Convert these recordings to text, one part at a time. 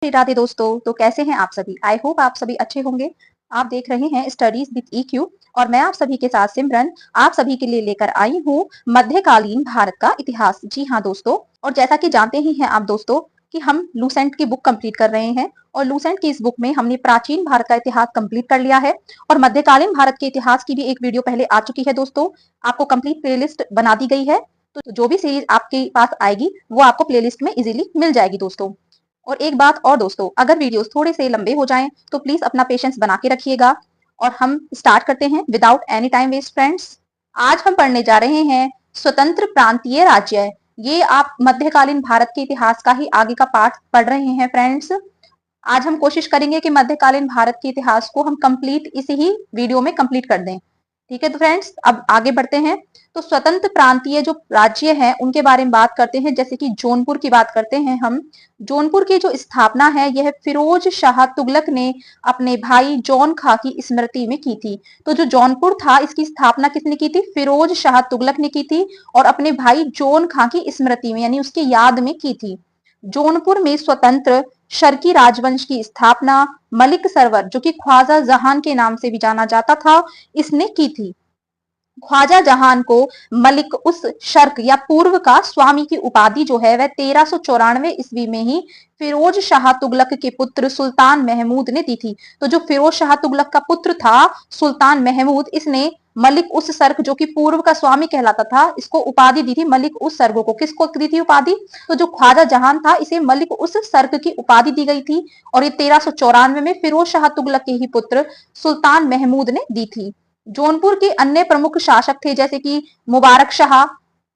राधे दोस्तों। तो कैसे हैं आप सभी? आई होप आप सभी अच्छे होंगे। आप देख रहे हैं स्टडीज विद ईक्यू और मैं आप सभी के साथ सिमरन आप सभी के लिए लेकर आई हूँ मध्यकालीन भारत का इतिहास। जी हाँ दोस्तों, और जैसा कि जानते ही हैं आप दोस्तों कि हम लूसेंट की बुक कंप्लीट कर रहे हैं और लूसेंट की इस बुक में हमने प्राचीन भारत का इतिहास कंप्लीट कर लिया है और मध्यकालीन भारत के इतिहास की भी एक वीडियो पहले आ चुकी है दोस्तों। आपको कंप्लीट प्लेलिस्ट बना दी गई है, तो जो भी सीरीज आपके पास आएगी वो आपको प्लेलिस्ट में इजीली मिल जाएगी दोस्तों। और एक बात और दोस्तों, अगर वीडियोस थोड़े से लंबे हो जाएं तो प्लीज अपना पेशेंस बना के रखिएगा और हम स्टार्ट करते हैं without any time waste friends. आज हम पढ़ने जा रहे हैं स्वतंत्र प्रांतीय राज्य। ये आप मध्यकालीन भारत के इतिहास का ही आगे का पार्ट पढ़ रहे हैं फ्रेंड्स। आज हम कोशिश करेंगे कि मध्यकालीन भारत के इतिहास को हम कंप्लीट इसी ही वीडियो में कंप्लीट कर दें। ठीक है तो फ्रेंड्स, अब आगे बढ़ते हैं। तो स्वतंत्र प्रांतीय जो राज्य हैं उनके बारे में बात करते हैं। जैसे कि जौनपुर की बात करते हैं हम। जौनपुर की जो स्थापना है यह फिरोज शाह तुगलक ने अपने भाई जौन खां की स्मृति में की थी। तो जो जौनपुर था इसकी स्थापना किसने की थी? फिरोज शाह तुगलक ने की थी और अपने भाई जौन खां की स्मृति में यानी उसकी याद में की थी। जौनपुर में स्वतंत्र शर्की राजवंश की स्थापना मलिक सरवर, जो कि ख्वाजा जहान के नाम से भी जाना जाता था, इसने की थी। ख्वाजा जहान को मलिक उस शर्क या पूर्व का स्वामी की उपाधि जो है वह 1394 ईस्वी में ही फिरोज शाह तुगलक के पुत्र सुल्तान महमूद ने दी थी। तो जो फिरोज शाह तुगलक का पुत्र था सुल्तान महमूद, इसने मलिक उस सर्क जो कि पूर्व का स्वामी कहलाता था इसको उपाधि दी थी। मलिक उस सर्क को किसको दी थी उपाधि? तो जो ख्वाजा जहान था इसे मलिक उस सर्क की उपाधि दी गई थी और ये 1394 में फिरोज शाह तुगलक के ही पुत्र सुल्तान महमूद ने दी थी। जौनपुर के अन्य प्रमुख शासक थे जैसे कि मुबारक शाह,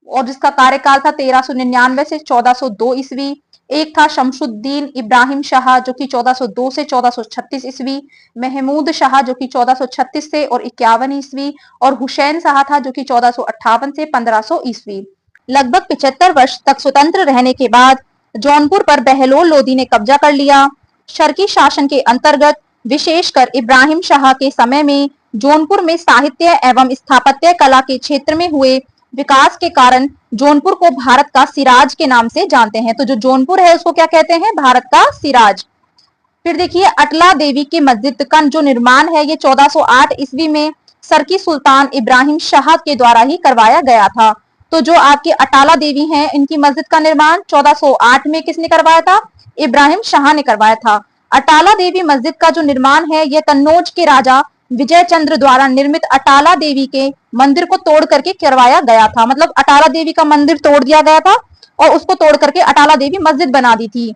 और जिसका कार्यकाल था 1399 से 1402 ईस्वी। एक था शमशुद्दीन इब्राहिम शाह जो कि 1402 से 1436 ईस्वी। महमूद शाह जो कि 1436 से और 51 ईस्वी। और हुसैन शाह था जो कि 1458 से 1500 ईस्वी। लगभग 75 वर्ष तक स्वतंत्र रहने के बाद जौनपुर पर बहलोल लोदी ने कब्जा कर लिया। शर्की शासन के अंतर्गत विशेषकर इब्राहिम शाह के समय में जौनपुर में साहित्य एवं स्थापत्य कला के क्षेत्र में हुए विकास के कारण जौनपुर को भारत का सिराज के नाम से जानते हैं। तो जो जौनपुर है उसको क्या कहते हैं? भारत का सिराज। फिर देखिए अटला देवी की मस्जिद का जो निर्माण है ये 1408 ईस्वी में सरकी सुल्तान इब्राहिम शाह के द्वारा ही करवाया गया था। तो जो आपकी अटाला देवी हैं इनकी मस्जिद का निर्माण 1408 में किसने करवाया था? इब्राहिम शाह ने करवाया था। अटाला देवी मस्जिद का जो निर्माण है यह कन्नौज के राजा विजय चंद्र द्वारा निर्मित अटाला देवी के मंदिर को तोड़ करके करवाया गया था। मतलब अटाला देवी का मंदिर तोड़ दिया गया था और उसको तोड़ करके अटाला देवी मस्जिद बना दी थी।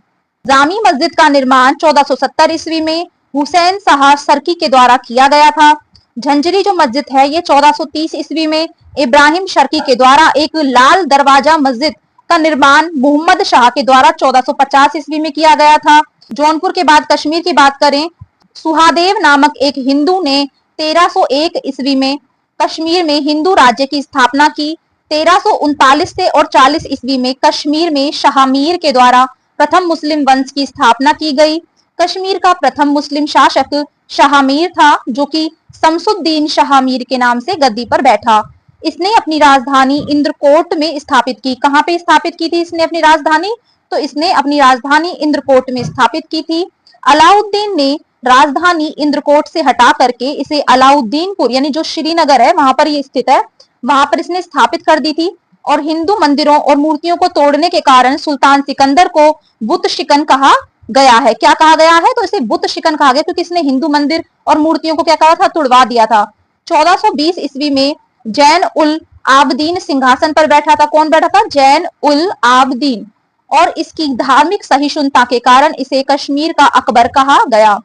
जामी मस्जिद का निर्माण 1470 ईस्वी में हुसैन शाह सरकी के द्वारा किया गया था। झंझरी जो मस्जिद है ये 1430 ईस्वी में इब्राहिम शर्की के द्वारा, एक लाल दरवाजा मस्जिद का निर्माण मोहम्मद शाह के द्वारा 1450 ईस्वी में किया गया था। जौनपुर के बाद कश्मीर की बात करें, सुहादेव नामक एक हिंदू ने 1301 ईस्वी में कश्मीर में हिंदू राज्य की स्थापना की। 1339 से और 40 ईस्वी में कश्मीर में शाहमीर के द्वारा प्रथम मुस्लिम वंश की स्थापना की गई। कश्मीर का प्रथम मुस्लिम शासक शाहमीर था जो कि शमसुद्दीन शाहमीर के नाम से गद्दी पर बैठा। इसने अपनी राजधानी इंद्रकोट में स्थापित की। कहाँ पे स्थापित की थी इसने अपनी राजधानी? तो इसने अपनी राजधानी इंद्रकोट में स्थापित की थी। अलाउद्दीन ने राजधानी इंद्रकोट से हटा करके इसे अलाउद्दीनपुर यानी जो श्रीनगर है वहां पर ये स्थित है, वहां पर इसने स्थापित कर दी थी। और हिंदू मंदिरों और मूर्तियों को तोड़ने के कारण सुल्तान सिकंदर को बुत शिकन कहा गया है। क्या कहा गया है? तो इसे बुत शिकन कहा गया क्योंकि इसने हिंदू मंदिर और मूर्तियों को क्या कहा था? तुड़वा दिया था। 1420 ईस्वी में जैन उल आबदीन सिंहासन पर बैठा था। कौन बैठा था? जैन उल आबदीन। और इसकी धार्मिक सहिष्णुता के कारण इसे कश्मीर का अकबर कहा गया।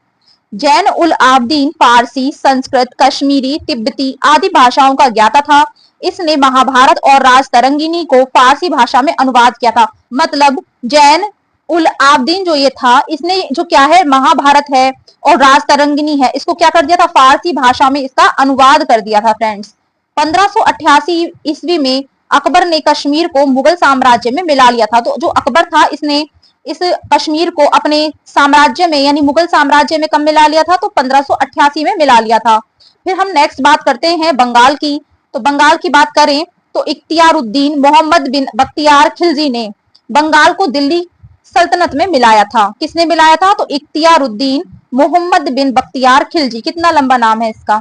जैन उल आबदीन फारसी, संस्कृत, कश्मीरी, तिब्बती आदि भाषाओं का ज्ञाता था। इसने महाभारत और राजतरंगिणी को फारसी भाषा में अनुवाद किया था। मतलब जैन उल आबदीन जो ये था इसने जो क्या है महाभारत है और राजतरंगिणी है इसको क्या कर दिया था? फारसी भाषा में इसका अनुवाद कर दिया था फ्रेंड्स। 1588 ईस्वी में अकबर ने कश्मीर को मुगल साम्राज्य में मिला लिया था। तो जो अकबर था इसने इस कश्मीर को अपने साम्राज्य में यानी मुगल साम्राज्य में कब मिला लिया था? तो 1588 में मिला लिया था। फिर हम नेक्स्ट बात करते हैं बंगाल की। तो बंगाल की बात करें तो इख्तियारुद्दीन मोहम्मद बिन बख्तियार खिलजी ने बंगाल को दिल्ली सल्तनत में मिलाया था। किसने मिलाया था? तो इख्तियारुद्दीन मोहम्मद बिन बख्तियार खिलजी। कितना लंबा नाम है इसका,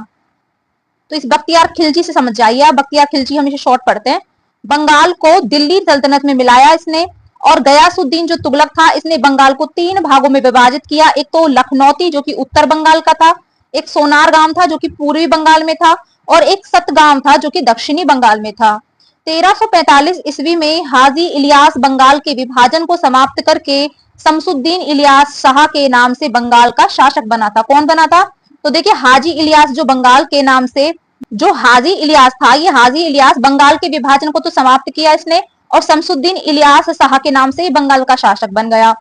तो इस बख्तियार खिलजी से समझ जाइए आप। बख्तियार खिलजी हमेशा शॉर्ट पढ़ते हैं। बंगाल को दिल्ली सल्तनत में मिलाया इसने। और गयासुद्दीन जो तुगलक था, इसने बंगाल को 3 भागों में विभाजित किया। एक तो लखनौती जो कि उत्तर बंगाल का था, एक सोनार गांव था जो कि पूर्वी बंगाल में था, और एक सतगांव था जो कि दक्षिणी बंगाल में था। 1345 ईस्वी में हाजी इलियास बंगाल के विभाजन को समाप्त करके शमसुद्दीन इलियास शाह के नाम से बंगाल का शासक बना था। कौन बना था? तो देखिए, हाजी इलियास जो बंगाल के नाम से, जो हाजी इलियास था, ये हाजी इलियास बंगाल के विभाजन को तो समाप्त किया इसने, और शमसुद्दीन इलियास शाह के नाम से बंगाल का शासक बन गया।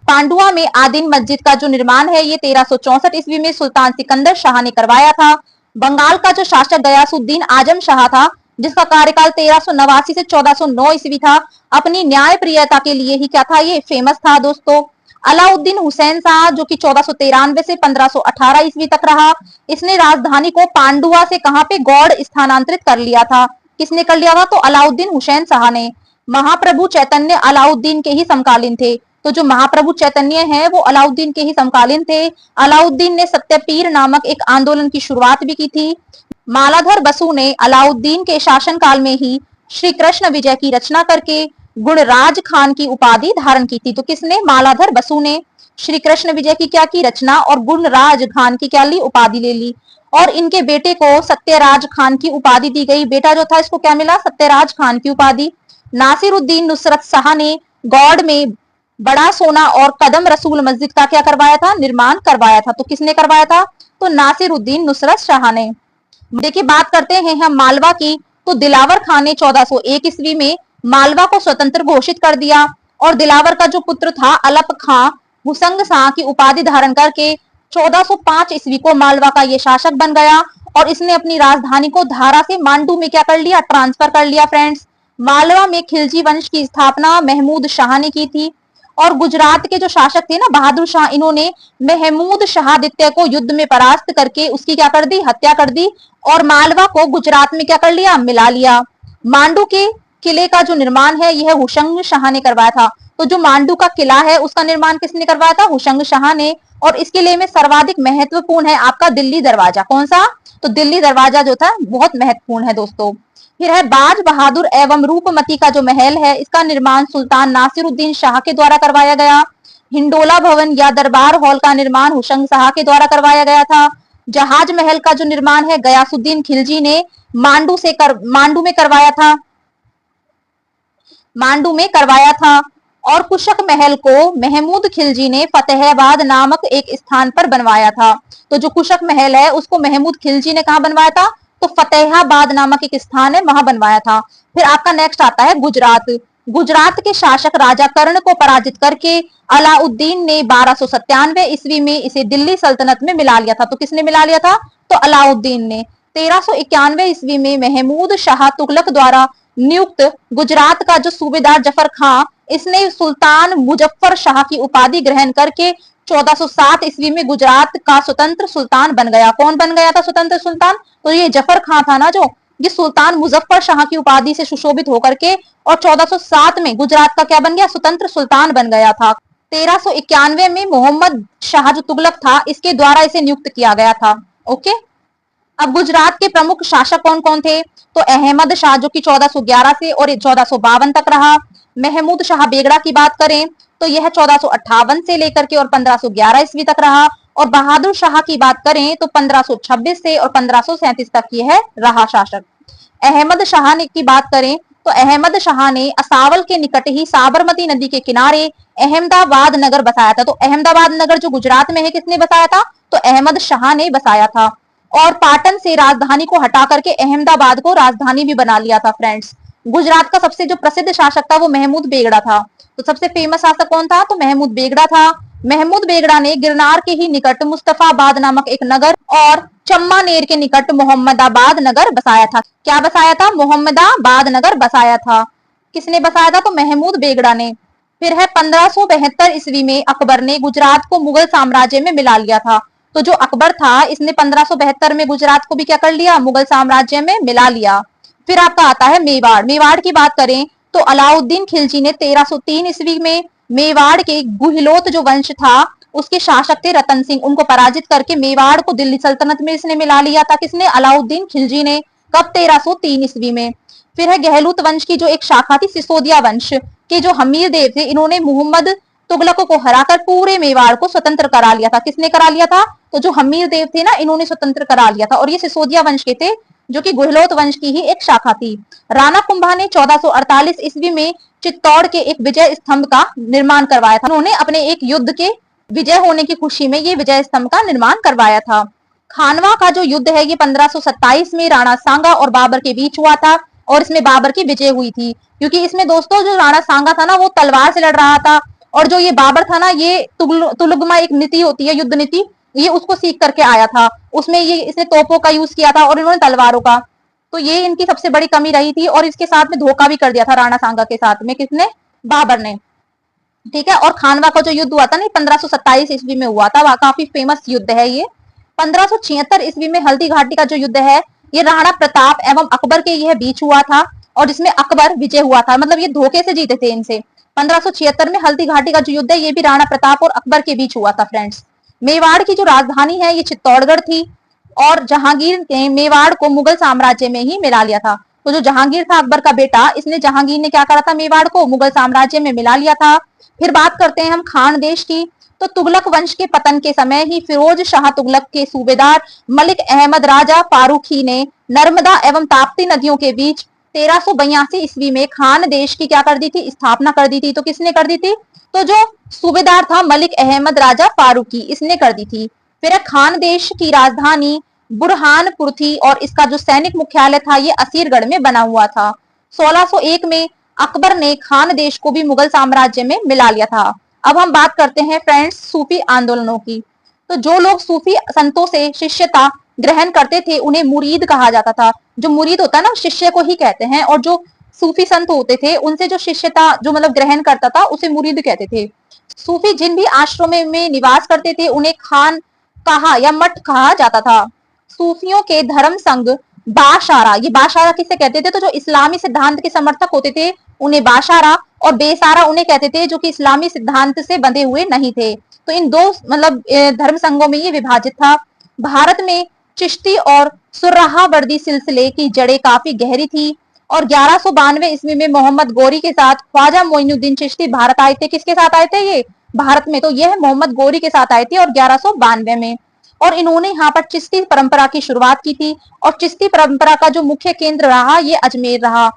पांडुआ में आदिन मस्जिद का जो निर्माण है, ये 1364 ईस्वी में सुल्तान सिकंदर शाह ने करवाया था। बंगाल का जो शासक गयासुद्दीन आजम शाह था, जिसका कार्यकाल 1389 से 1409 ईस्वी था, अपनी न्याय प्रियता के लिए ही क्या था, ये फेमस था दोस्तों। अलाउद्दीन हुसैन शाह जो कि 1493 से 1518 ईस्वी तक रहा, इसने राजधानी को पांडुआ से कहां पे, गौड़ स्थानांतरित कर लिया था। किसने कर लिया था? तो अलाउद्दीन हुसैन शाह ने। महाप्रभु चैतन्य अलाउद्दीन के ही समकालीन थे। तो जो महाप्रभु चैतन्य है वो अलाउद्दीन के ही समकालीन थे। अलाउद्दीन ने सत्यपीर नामक एक आंदोलन की शुरुआत भी की थी। मालाधर बसु ने अलाउद्दीन के शासनकाल में ही श्री कृष्ण विजय की रचना करके गुणराज खान की उपाधि धारण की थी। तो किसने? मालाधर बसु ने श्री कृष्ण विजय की क्या की रचना, और गुणराज खान की क्या ली, उपाधि ले ली। और इनके बेटे को सत्यराज खान की उपाधि दी गई। बेटा जो था इसको क्या मिला? सत्यराज खान की उपाधि। नासिरुद्दीन नुसरत शाह ने गौड़ में बड़ा सोना और कदम रसूल मस्जिद का क्या करवाया था? निर्माण करवाया था। तो किसने करवाया था? तो नासिरुद्दीन नुसरत शाह ने। देखिए, बात करते हैं हम मालवा की, तो दिलावर खान ने 1401 ईस्वी में मालवा को स्वतंत्र घोषित कर दिया। और दिलावर का जो पुत्र था अलप खां हुसंग शाह की उपाधि धारण करके 1405 ईस्वी को मालवा का ये शासक बन गया। और इसने अपनी राजधानी को धारा से मांडू में क्या कर लिया? ट्रांसफर कर लिया। फ्रेंड्स, मालवा में खिलजी वंश की स्थापना महमूद शाह ने की थी। और गुजरात के जो शासक थे ना, बहादुर शाह, इन्होंने महमूद शाहदित्य को युद्ध में परास्त करके उसकी क्या कर दी? हत्या कर दी। और मालवा को गुजरात में क्या कर लिया? मिला लिया। मांडू के किले का जो निर्माण है यह हुसंग शाह ने करवाया था। तो जो मांडू का किला है उसका निर्माण किसने करवाया था? हुसंग शाह ने। और इस किले में सर्वाधिक महत्वपूर्ण है आपका दिल्ली दरवाजा। कौन सा? तो दिल्ली दरवाजा जो था बहुत महत्वपूर्ण है दोस्तों। फिर है बाज बहादुर एवं रूपमती का जो महल है, इसका निर्माण सुल्तान नासिरुद्दीन शाह के द्वारा करवाया गया। हिंडोला भवन या दरबार हॉल का निर्माण हुसंग शाह के द्वारा करवाया गया था। जहाज महल का जो निर्माण है गयासुद्दीन खिलजी ने मांडू में करवाया था। मांडू में करवाया था। और कुशक महल को महमूद खिलजी ने फतेहाबाद नामक एक स्थान पर बनवाया था। तो जो कुशक महल है उसको महमूद खिलजी ने कहा बनवाया था? तो फतेहाबाद नामक एक स्थान है, वहां बनवाया था। फिर आपका नेक्स्ट आता है गुजरात। गुजरात के शासक राजा कर्ण को पराजित करके अलाउद्दीन ने 1297 ईस्वी में इसे दिल्ली सल्तनत में मिला लिया था। तो किसने मिला लिया था? तो अलाउद्दीन ने। 1391 ईस्वी में महमूद शाह तुगलक द्वारा नियुक्त गुजरात का जो सूबेदार जफर खां, इसने सुल्तान मुजफ्फर शाह की उपाधि ग्रहण करके 1407 ईस्वी में गुजरात का स्वतंत्र सुल्तान बन गया। कौन बन गया था स्वतंत्र सुल्तान? तो ये जफर खां था ना, जो ये सुल्तान मुजफ्फर शाह की उपाधि से सुशोभित होकर के और 1407 में गुजरात का क्या बन गया? स्वतंत्र सुल्तान बन गया था। 1391 में मोहम्मद शाह जो तुगलक था, इसके द्वारा इसे नियुक्त किया गया था। ओके, अब गुजरात के प्रमुख शासक कौन कौन थे? तो अहमद शाह जो कि 1411 से और 1452 तक रहा। महमूद शाह बेगड़ा की बात करें तो यह 1458 से लेकर के और 1511 ईस्वी तक रहा। और बहादुर शाह की बात करें तो 1526 से और 1537 तक यह रहा शासक। अहमद शाह ने की बात करें तो अहमद शाह ने असावल के निकट ही साबरमती नदी के किनारे अहमदाबाद नगर बसाया था। तो अहमदाबाद नगर जो गुजरात में है, किसने बसाया था? तो अहमद शाह ने बसाया था। और पाटन से राजधानी को हटा करके अहमदाबाद को राजधानी भी बना लिया था। फ्रेंड्स, गुजरात का सबसे जो प्रसिद्ध शासक था वो महमूद बेगड़ा था। तो सबसे फेमस शासक कौन था? तो महमूद बेगड़ा था। महमूद बेगड़ा ने गिरनार के ही निकट मुस्तफाबाद नामक एक नगर और चम्मानेर के निकट मोहम्मदाबाद नगर बसाया था। क्या बसाया था? मोहम्मदाबाद नगर बसाया था। किसने बसाया था? तो महमूद बेगड़ा ने। फिर है 1572 ईस्वी में अकबर ने गुजरात को मुगल साम्राज्य में मिला लिया था। तो जो अकबर था इसने 1572 में गुजरात को भी क्या कर लिया? मुगल साम्राज्य में मिला लिया। फिर आपका आता है मेवाड़। मेवाड़ की बात करें तो अलाउद्दीन खिलजी ने 1303 ईस्वी में मेवाड़ के गुहिलोत जो वंश था उसके शासक थे रतन सिंह, उनको पराजित करके मेवाड़ को दिल्ली सल्तनत में इसने मिला लिया था। किसने? अलाउद्दीन खिलजी ने। कब? 1303 ईस्वी में। फिर है गहलूत वंश की जो एक शाखा थी, सिसोदिया वंश के जो हमीर देव थे, इन्होंने मोहम्मद तुगलक को हराकर पूरे मेवाड़ को स्वतंत्र करा लिया था। किसने करा लिया था? तो जो हमीर देव थे ना, इन्होंने स्वतंत्र करा लिया था, और ये सिसोदिया वंश के थे जो कि गुहलोत वंश की ही एक शाखा थी। राणा कुंभा ने 1448 ईस्वी में चित्तौड़ के एक विजय स्तंभ का निर्माण करवाया था। उन्होंने अपने एक युद्ध के विजय होने की खुशी में ये विजय स्तंभ का निर्माण करवाया था। खानवा का जो युद्ध है ये 1527 में राणा सांगा और बाबर के बीच हुआ था, और इसमें बाबर की विजय हुई थी, क्योंकि इसमें दोस्तों जो राणा सांगा था ना वो तलवार से लड़ रहा था, और जो ये बाबर था ना ये तुलुगमा एक नीति होती है, युद्ध नीति, ये उसको सीख करके आया था। उसमें ये इसने तोपों का यूज किया था और इन्होंने तलवारों का। तो ये इनकी सबसे बड़ी कमी रही थी, और इसके साथ में धोखा भी कर दिया था राणा सांगा के साथ में। किसने? बाबर ने। ठीक है। और खानवा का जो युद्ध हुआ था ना 1527 ईस्वी में हुआ था, वह काफी फेमस युद्ध है ये। 1576 ईस्वी में हल्दी घाटी का जो युद्ध है ये राणा प्रताप एवं अकबर के यह बीच हुआ था, और जिसमें अकबर विजय हुआ था, मतलब ये धोखे से जीते थे इनसे। 1576 में हल्दी घाटी का जो युद्ध है ये भी राणा प्रताप और अकबर के बीच हुआ था फ्रेंड्स। मेवाड़ की जो राजधानी है ये चित्तौड़गढ़ थी, और जहांगीर ने मेवाड़ को मुगल साम्राज्य में ही मिला लिया था। तो जो जहांगीर था अकबर का बेटा, इसने जहांगीर ने क्या करा था? मेवाड़ को मुगल साम्राज्य में मिला लिया था। फिर बात करते हैं हम खान देश की। तो तुगलक वंश के पतन के समय ही फिरोज शाह तुगलक के सूबेदार मलिक अहमद राजा फारूकी ने नर्मदा एवं ताप्ती नदियों के बीच 1382 ईस्वी में खान देश की क्या कर दी थी? स्थापना कर दी थी। तो किसने कर दी थी? तो जो सूबेदार था मलिक अहमद राजा फारूकी, इसने कर दी थी। फिर है खान देश की राजधानी बुरहानपुर थी, और इसका जो सैनिक मुख्यालय था ये असीरगढ़ में बना हुआ था। 1601 में अकबर ने खान देश को भी मुगल साम्राज्य में मिला लिया था। अब हम बात करते हैं फ्रेंड्स सूफी आंदोलनों की। तो जो लोग सूफी संतों से शिष्यता ग्रहण करते थे उन्हें मुरीद कहा जाता था। जो मुरीद होता है ना, शिष्य को ही कहते हैं, और जो सूफी संत होते थे उनसे जो शिष्यता जो मतलब ग्रहण करता था उसे मुरीद कहते थे। सूफी जिन भी आश्रमों में निवास करते थे उन्हें खान कहा या मठ कहा जाता था। सूफियों के धर्म संघ बाशारा, ये बाशारा किसे कहते थे? तो जो इस्लामी सिद्धांत के समर्थक होते थे उन्हें बाशारा, और बेसारा उन्हें कहते थे जो कि इस्लामी सिद्धांत से बंधे हुए नहीं थे। तो इन दो मतलब धर्म संघों में ये विभाजित था। भारत में चिश्ती और सुर्राहावर्दी सिलसिले की जड़ें काफी गहरी थी, और 1192 ईस्वी में मोहम्मद गौरी के साथ ख्वाजा मोइनुद्दीन चिश्ती भारत आए थे। किसके साथ आए थे ये? भारत में। तो यह मोहम्मद गौरी के साथ आए थे और 1192 में, और इन्होंने यहाँ पर चिश्ती परंपरा की शुरुआत की थी, और चिश्ती परंपरा का जो मुख्य केंद्र रहा ये अजमेर रहा।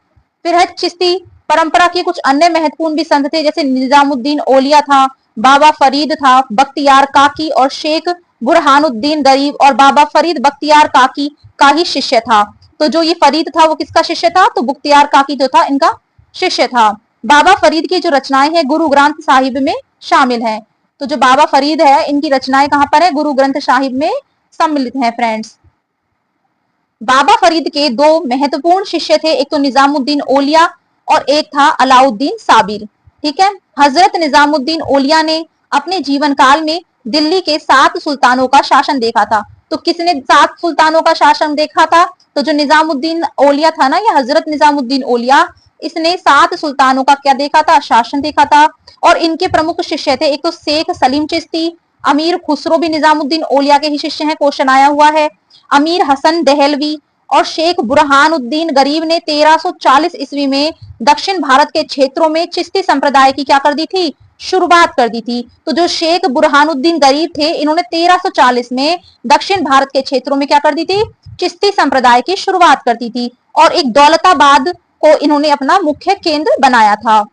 फिर है चिश्ती परंपरा के कुछ अन्य महत्वपूर्ण भी संत थे, जैसे निजामुद्दीन औलिया था, बाबा फरीद था, बख्तियार काकी और शेख बुरहानुद्दीन गरीब, और बाबा फरीद बख्तियार काकी का ही शिष्य था। तो जो ये फरीद था वो किसका शिष्य था? तो बख्तियार काकी जो था इनका शिष्य था। बाबा फरीद की जो रचनाएं हैं गुरु ग्रंथ साहिब में शामिल है। तो जो बाबा फरीद है इनकी रचनाएं कहां पर है? गुरु ग्रंथ साहिब में सम्मिलित हैं फ्रेंड्स। बाबा फरीद के दो महत्वपूर्ण शिष्य थे, एक तो निजामुद्दीन औलिया और एक था अलाउद्दीन साबिर। ठीक है। हजरत निजामुद्दीन औलिया ने अपने जीवन काल में दिल्ली के 7 सुल्तानों का शासन देखा था। तो किसने 7 सुल्तानों का शासन देखा था? तो जो निजामुद्दीन औलिया था ना, या हजरत निजामुद्दीन औलिया, इसने 7 सुल्तानों का क्या देखा था? शासन देखा था। और इनके प्रमुख शिष्य थे, एक तो शेख सलीम चिश्ती, अमीर खुसरो भी निजामुद्दीन औलिया के ही शिष्य हैं, क्वेश्चन आया हुआ है, अमीर हसन दहलवी, और शेख बुरहानुद्दीन गरीब ने 1340 ईस्वी में दक्षिण भारत के क्षेत्रों में चिश्ती संप्रदाय की क्या कर दी थी? शुरुआत कर दी थी। तो जो शेख बुरहानुद्दीन गरीब थे इन्होंने 1340 में दक्षिण भारत के क्षेत्रों में क्या कर दी थी? चिश्ती संप्रदाय की शुरुआत कर दी थी, और एक दौलताबाद को इन्होंने अपना मुख्य केंद्र बनाया था।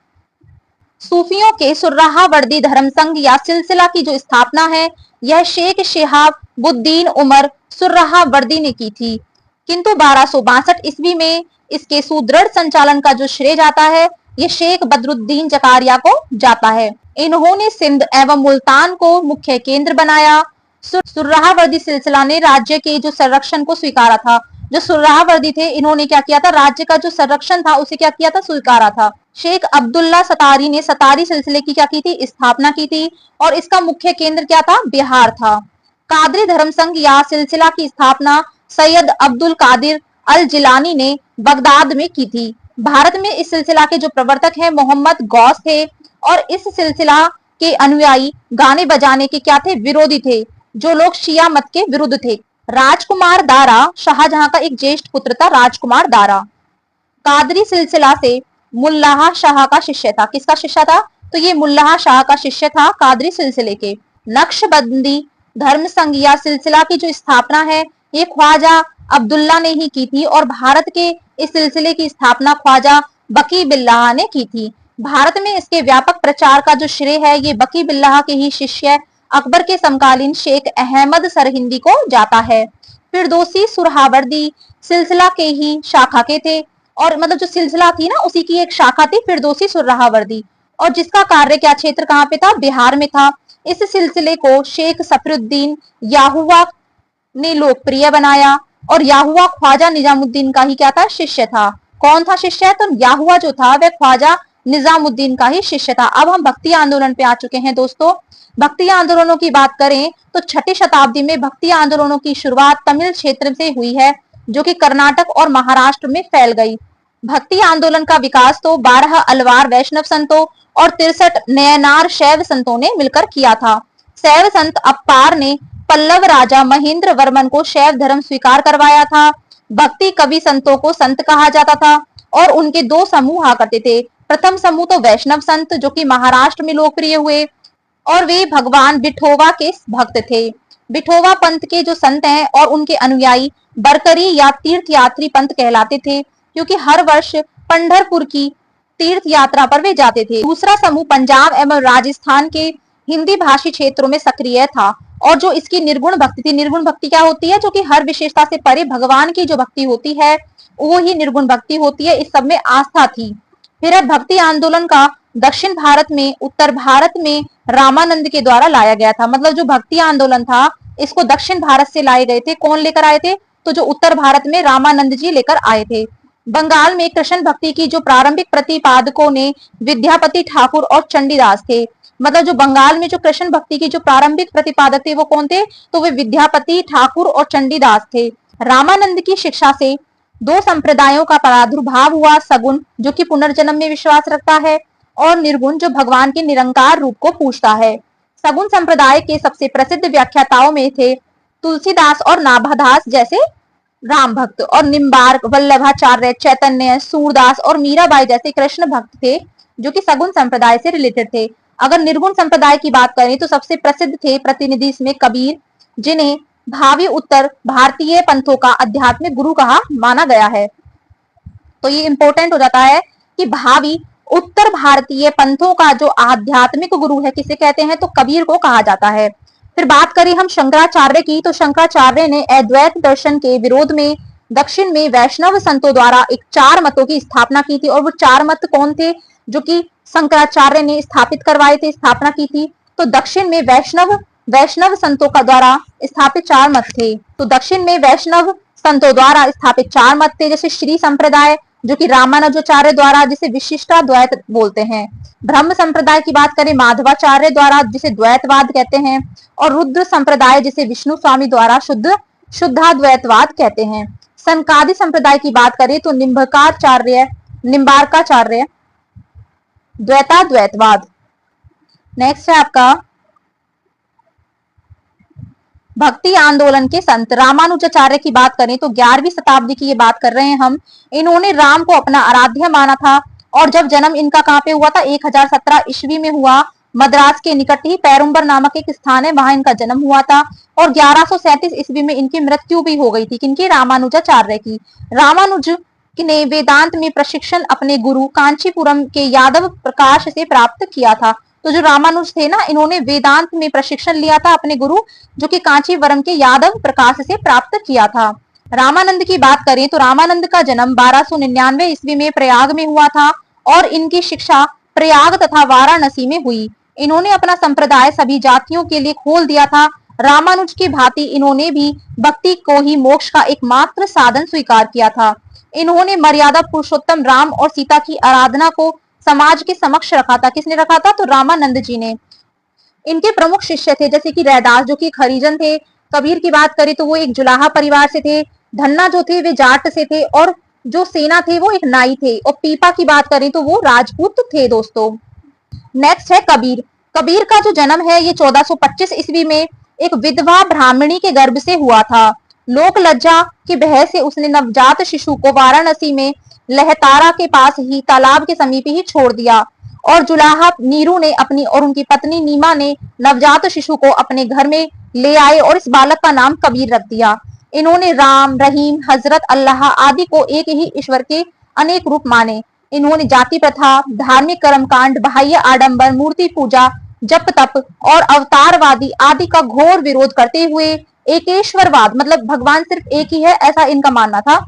सूफियों के सुर्राहावर्दी धर्म संघ या सिलसिला की जो स्थापना है यह शेख शिहाबुद्दीन उमर सुर्राहावर्दी ने की थी, किंतु 1262 ईस्वी में इसके सुदृढ़ संचालन का जो श्रेय जाता है ये शेख बदरुद्दीन जकारिया को जाता है। इन्होंने सिंध एवं मुल्तान को मुख्य केंद्र बनाया। सुर्राहावर्दी सिलसिला ने राज्य के जो संरक्षण को स्वीकारा था। जो सुर्राहावर्दी थे इन्होंने क्या किया था? राज्य का जो संरक्षण था उसे क्या किया था? स्वीकारा था। शेख अब्दुल्ला सतारी ने सतारी सिलसिले की क्या की थी? स्थापना की थी, और इसका मुख्य केंद्र क्या था? बिहार था। कादरी धर्म संघ या सिलसिला की स्थापना सैयद अब्दुल कादिर अल जिलानी ने बगदाद में की थी। भारत में इस सिलसिला के जो प्रवर्तक हैं मोहम्मद गौस थे, और इस सिलसिला के अनुयायी गाने बजाने के क्या थे, विरोधी थे, जो लोग शिया मत के विरुद्ध थे। राजकुमार दारा शाहजहां का एक ज्येष्ठ पुत्र था, राजकुमार दारा। कादरी सिलसिला से मुल्लाह शाह का शिष्य था। किसका शिष्य था? तो ये मुल्लाह शाह का शिष्य था कादरी सिलसिले के। नक्शबंदी धर्म संघिया सिलसिला की जो स्थापना है ये ख्वाजा अब्दुल्ला ने ही की थी, और भारत के इस सिलसिले की स्थापना ख्वाजा बकी बिल्लाह ने की थी। भारत में इसके व्यापक प्रचार का जो श्रेय है ये बकी बिल्लाह के ही शिष्य अकबर के समकालीन शेख अहमद सरहिंदी को जाता है। फिरदौसी सुरहावर्दी सिलसिला के ही शाखा के थे, और मतलब जो सिलसिला थी ना उसी की एक शाखा थी फिरदौसी सुरहावर्दी, और जिसका कार्य क्या क्षेत्र कहाँ पे था, बिहार में था। इस सिलसिले को शेख सफरुद्दीन याहुआ ने लोकप्रिय बनाया, और याहुआ ख्वाजा निजामुद्दीन का ही क्या था, शिष्य था। कौन था शिष्य? तो याहुआ जो था वह ख्वाजा निजामुद्दीन का ही शिष्य था। अब हम भक्ति आंदोलन पे आ चुके हैं दोस्तों। भक्ति आंदोलनों की बात करें तो 6ठी शताब्दी में भक्ति आंदोलनों की शुरुआत तमिल क्षेत्र से हुई है, जो कि कर्नाटक और महाराष्ट्र में फैल गई। भक्ति आंदोलन का विकास तो 12 अलवार वैष्णव संतों और 63 नयनार शैव संतों ने मिलकर किया था। शैव संत अप्पार ने पल्लव राजा महेंद्र वर्मन को शैव धर्म स्वीकार करवाया था। भक्ति कवि संतों को संत कहा जाता था, और उनके 2 समूह हुआ करते थे। प्रथम समूह तो वैष्णव संत, जो कि महाराष्ट्र में लोकप्रिय हुए, और वे भगवान विठोवा के भक्त थे। विठोवा पंथ के जो संत हैं और उनके अनुयायी बरकरी या तीर्थयात्री पंथ कहलाते थे, क्योंकि हर वर्ष पंढरपुर की तीर्थ यात्रा पर वे जाते थे। दूसरा समूह पंजाब एवं राजस्थान के हिंदी भाषी क्षेत्रों में सक्रिय था, और जो इसकी निर्गुण भक्ति थी, निर्गुण भक्ति क्या होती है, जो कि हर विशेषता से परे भगवान की जो भक्ति होती है वो ही निर्गुण भक्ति होती है। इस सब में आस्था थी। फिर भक्ति आंदोलन का दक्षिण भारत में, उत्तर भारत में रामानंद के द्वारा लाया गया था। मतलब जो भक्ति आंदोलन था इसको दक्षिण भारत से लाए गए थे। कौन लेकर आए थे? तो जो उत्तर भारत में रामानंद जी लेकर आए थे। बंगाल में कृष्ण भक्ति की जो प्रारंभिक प्रतिपादकों ने विद्यापति ठाकुर और चंडीदास थे। मतलब जो बंगाल में जो कृष्ण भक्ति की जो प्रारंभिक प्रतिपादक थे वो कौन थे? तो वे विद्यापति ठाकुर और चंडीदास थे। रामानंद की शिक्षा से 2 संप्रदायों का प्रादुर्भाव हुआ, सगुन जो कि पुनर्जन्म में विश्वास रखता है, और निर्गुण जो भगवान के निरंकार रूप को पूछता है। सगुन संप्रदाय के सबसे प्रसिद्ध व्याख्याताओं में थे तुलसीदास और नाभादास जैसे राम भक्त, और निम्बार्क, वल्लभाचार्य, चैतन्य, सूरदास और मीराबाई जैसे कृष्ण भक्त थे, जो कि सगुन संप्रदाय से रिलेटेड थे। अगर निर्गुण संप्रदाय की बात करें तो सबसे प्रसिद्ध थे प्रतिनिधि इसमें कबीर, जिन्हें भावी उत्तर भारतीय पंथों का आध्यात्मिक गुरु कहा माना गया है। तो ये इंपॉर्टेंट हो जाता है कि भावी उत्तर भारतीय पंथों का जो आध्यात्मिक गुरु है किसे कहते हैं? तो कबीर को कहा जाता है। फिर बात करें हम शंकराचार्य की, तो शंकराचार्य ने अद्वैत दर्शन के विरोध में दक्षिण में वैष्णव संतों द्वारा एक 4 मतों की स्थापना की थी। और वो 4 मत कौन थे जो कि शंकराचार्य ने स्थापित करवाए थे, स्थापना की थी? तो दक्षिण में वैष्णव संतों का द्वारा स्थापित 4 मत थे। तो दक्षिण में वैष्णव संतों द्वारा स्थापित 4 मत थे, जैसे श्री संप्रदाय जो कि रामानुजाचार्य द्वारा, जिसे विशिष्टाद्वैत बोलते हैं। ब्रह्म संप्रदाय की बात करें माधवाचार्य द्वारा, जिसे द्वैतवाद कहते हैं। और रुद्र संप्रदाय जिसे विष्णु स्वामी द्वारा शुद्धाद्वैतवाद कहते हैं। सनकादि संप्रदाय की बात करें तो निम्बार्काचार्य द्वैताद्वैतवाद। नेक्स्ट है आपका भक्ति आंदोलन के संत। रामानुजाचार्य की बात करें तो 11वीं शताब्दी की ये बात कर रहे हैं हम। इन्होंने राम को अपना आराध्य माना था, और जब जन्म इनका कहाँ पे हुआ था? 1017 ईस्वी में हुआ। मद्रास के निकट ही पैरुंबर नामक एक स्थान है, वहां इनका जन्म हुआ था। और 1137 ईस्वी में इनकी मृत्यु भी हो गई थी। किनकी? रामानुजाचार्य की। रामानुज ने वेदांत में प्रशिक्षण अपने गुरु कांचीपुरम के यादव प्रकाश से प्राप्त किया था। तो जो रामानुज थे ना, इन्होंने वेदांत में प्रशिक्षण लिया था अपने गुरु जो कि कांचीवरम के यादव प्रकाश से प्राप्त किया था। रामानंद की बात करें तो रामानंद का जन्म 1299 ईस्वी में प्रयाग में हुआ था, और इनकी शिक्षा प्रयाग तथा वाराणसी में हुई। इन्होंने अपना संप्रदाय सभी जातियों के लिए खोल दिया था। रामानुज की भांति इन्होंने भी भक्ति को ही मोक्ष का एकमात्र साधन स्वीकार किया था। इन्होंने मर्यादा पुरुषोत्तम राम और सीता की आराधना को समाज के समक्ष रखा था। किसने रखा था? तो रामानंद जी ने। इनके प्रमुख शिष्य थे जैसे कि रैदास जो कि हरिजन थे। कबीर की बात करें तो वो एक जुलाहा परिवार से थे। धन्ना जो थे वे जाट से थे, और जो सेना थे वो एक नाई थे, और पीपा की बात करें तो वो राजपूत थे दोस्तों। नेक्स्ट है कबीर। कबीर का जो जन्म है ये 1425 ईस्वी में एक विधवा ब्राह्मणी के गर्भ से हुआ था। लोक लज्जा की बहस से उसने नवजात शिशु को वाराणसी में लहतारा के पास ही तालाब के समीप ही छोड़ दिया, और जुलाहा नीरू ने अपनी और उनकी पत्नी नीमा ने नवजात शिशु को अपने घर में ले आए और इस बालक का नाम कबीर रख दिया। इन्होंने राम, रहीम, हजरत, अल्लाह आदि को एक ही ईश्वर के अनेक रूप माने। इन्होंने जाति प्रथा, धार्मिक कर्मकांड, बाह्य आडंबर, मूर्ति पूजा, जप तप और अवतारवादी आदि का घोर विरोध करते हुए एकेश्वरवाद, मतलब भगवान सिर्फ एक ही है ऐसा इनका मानना था,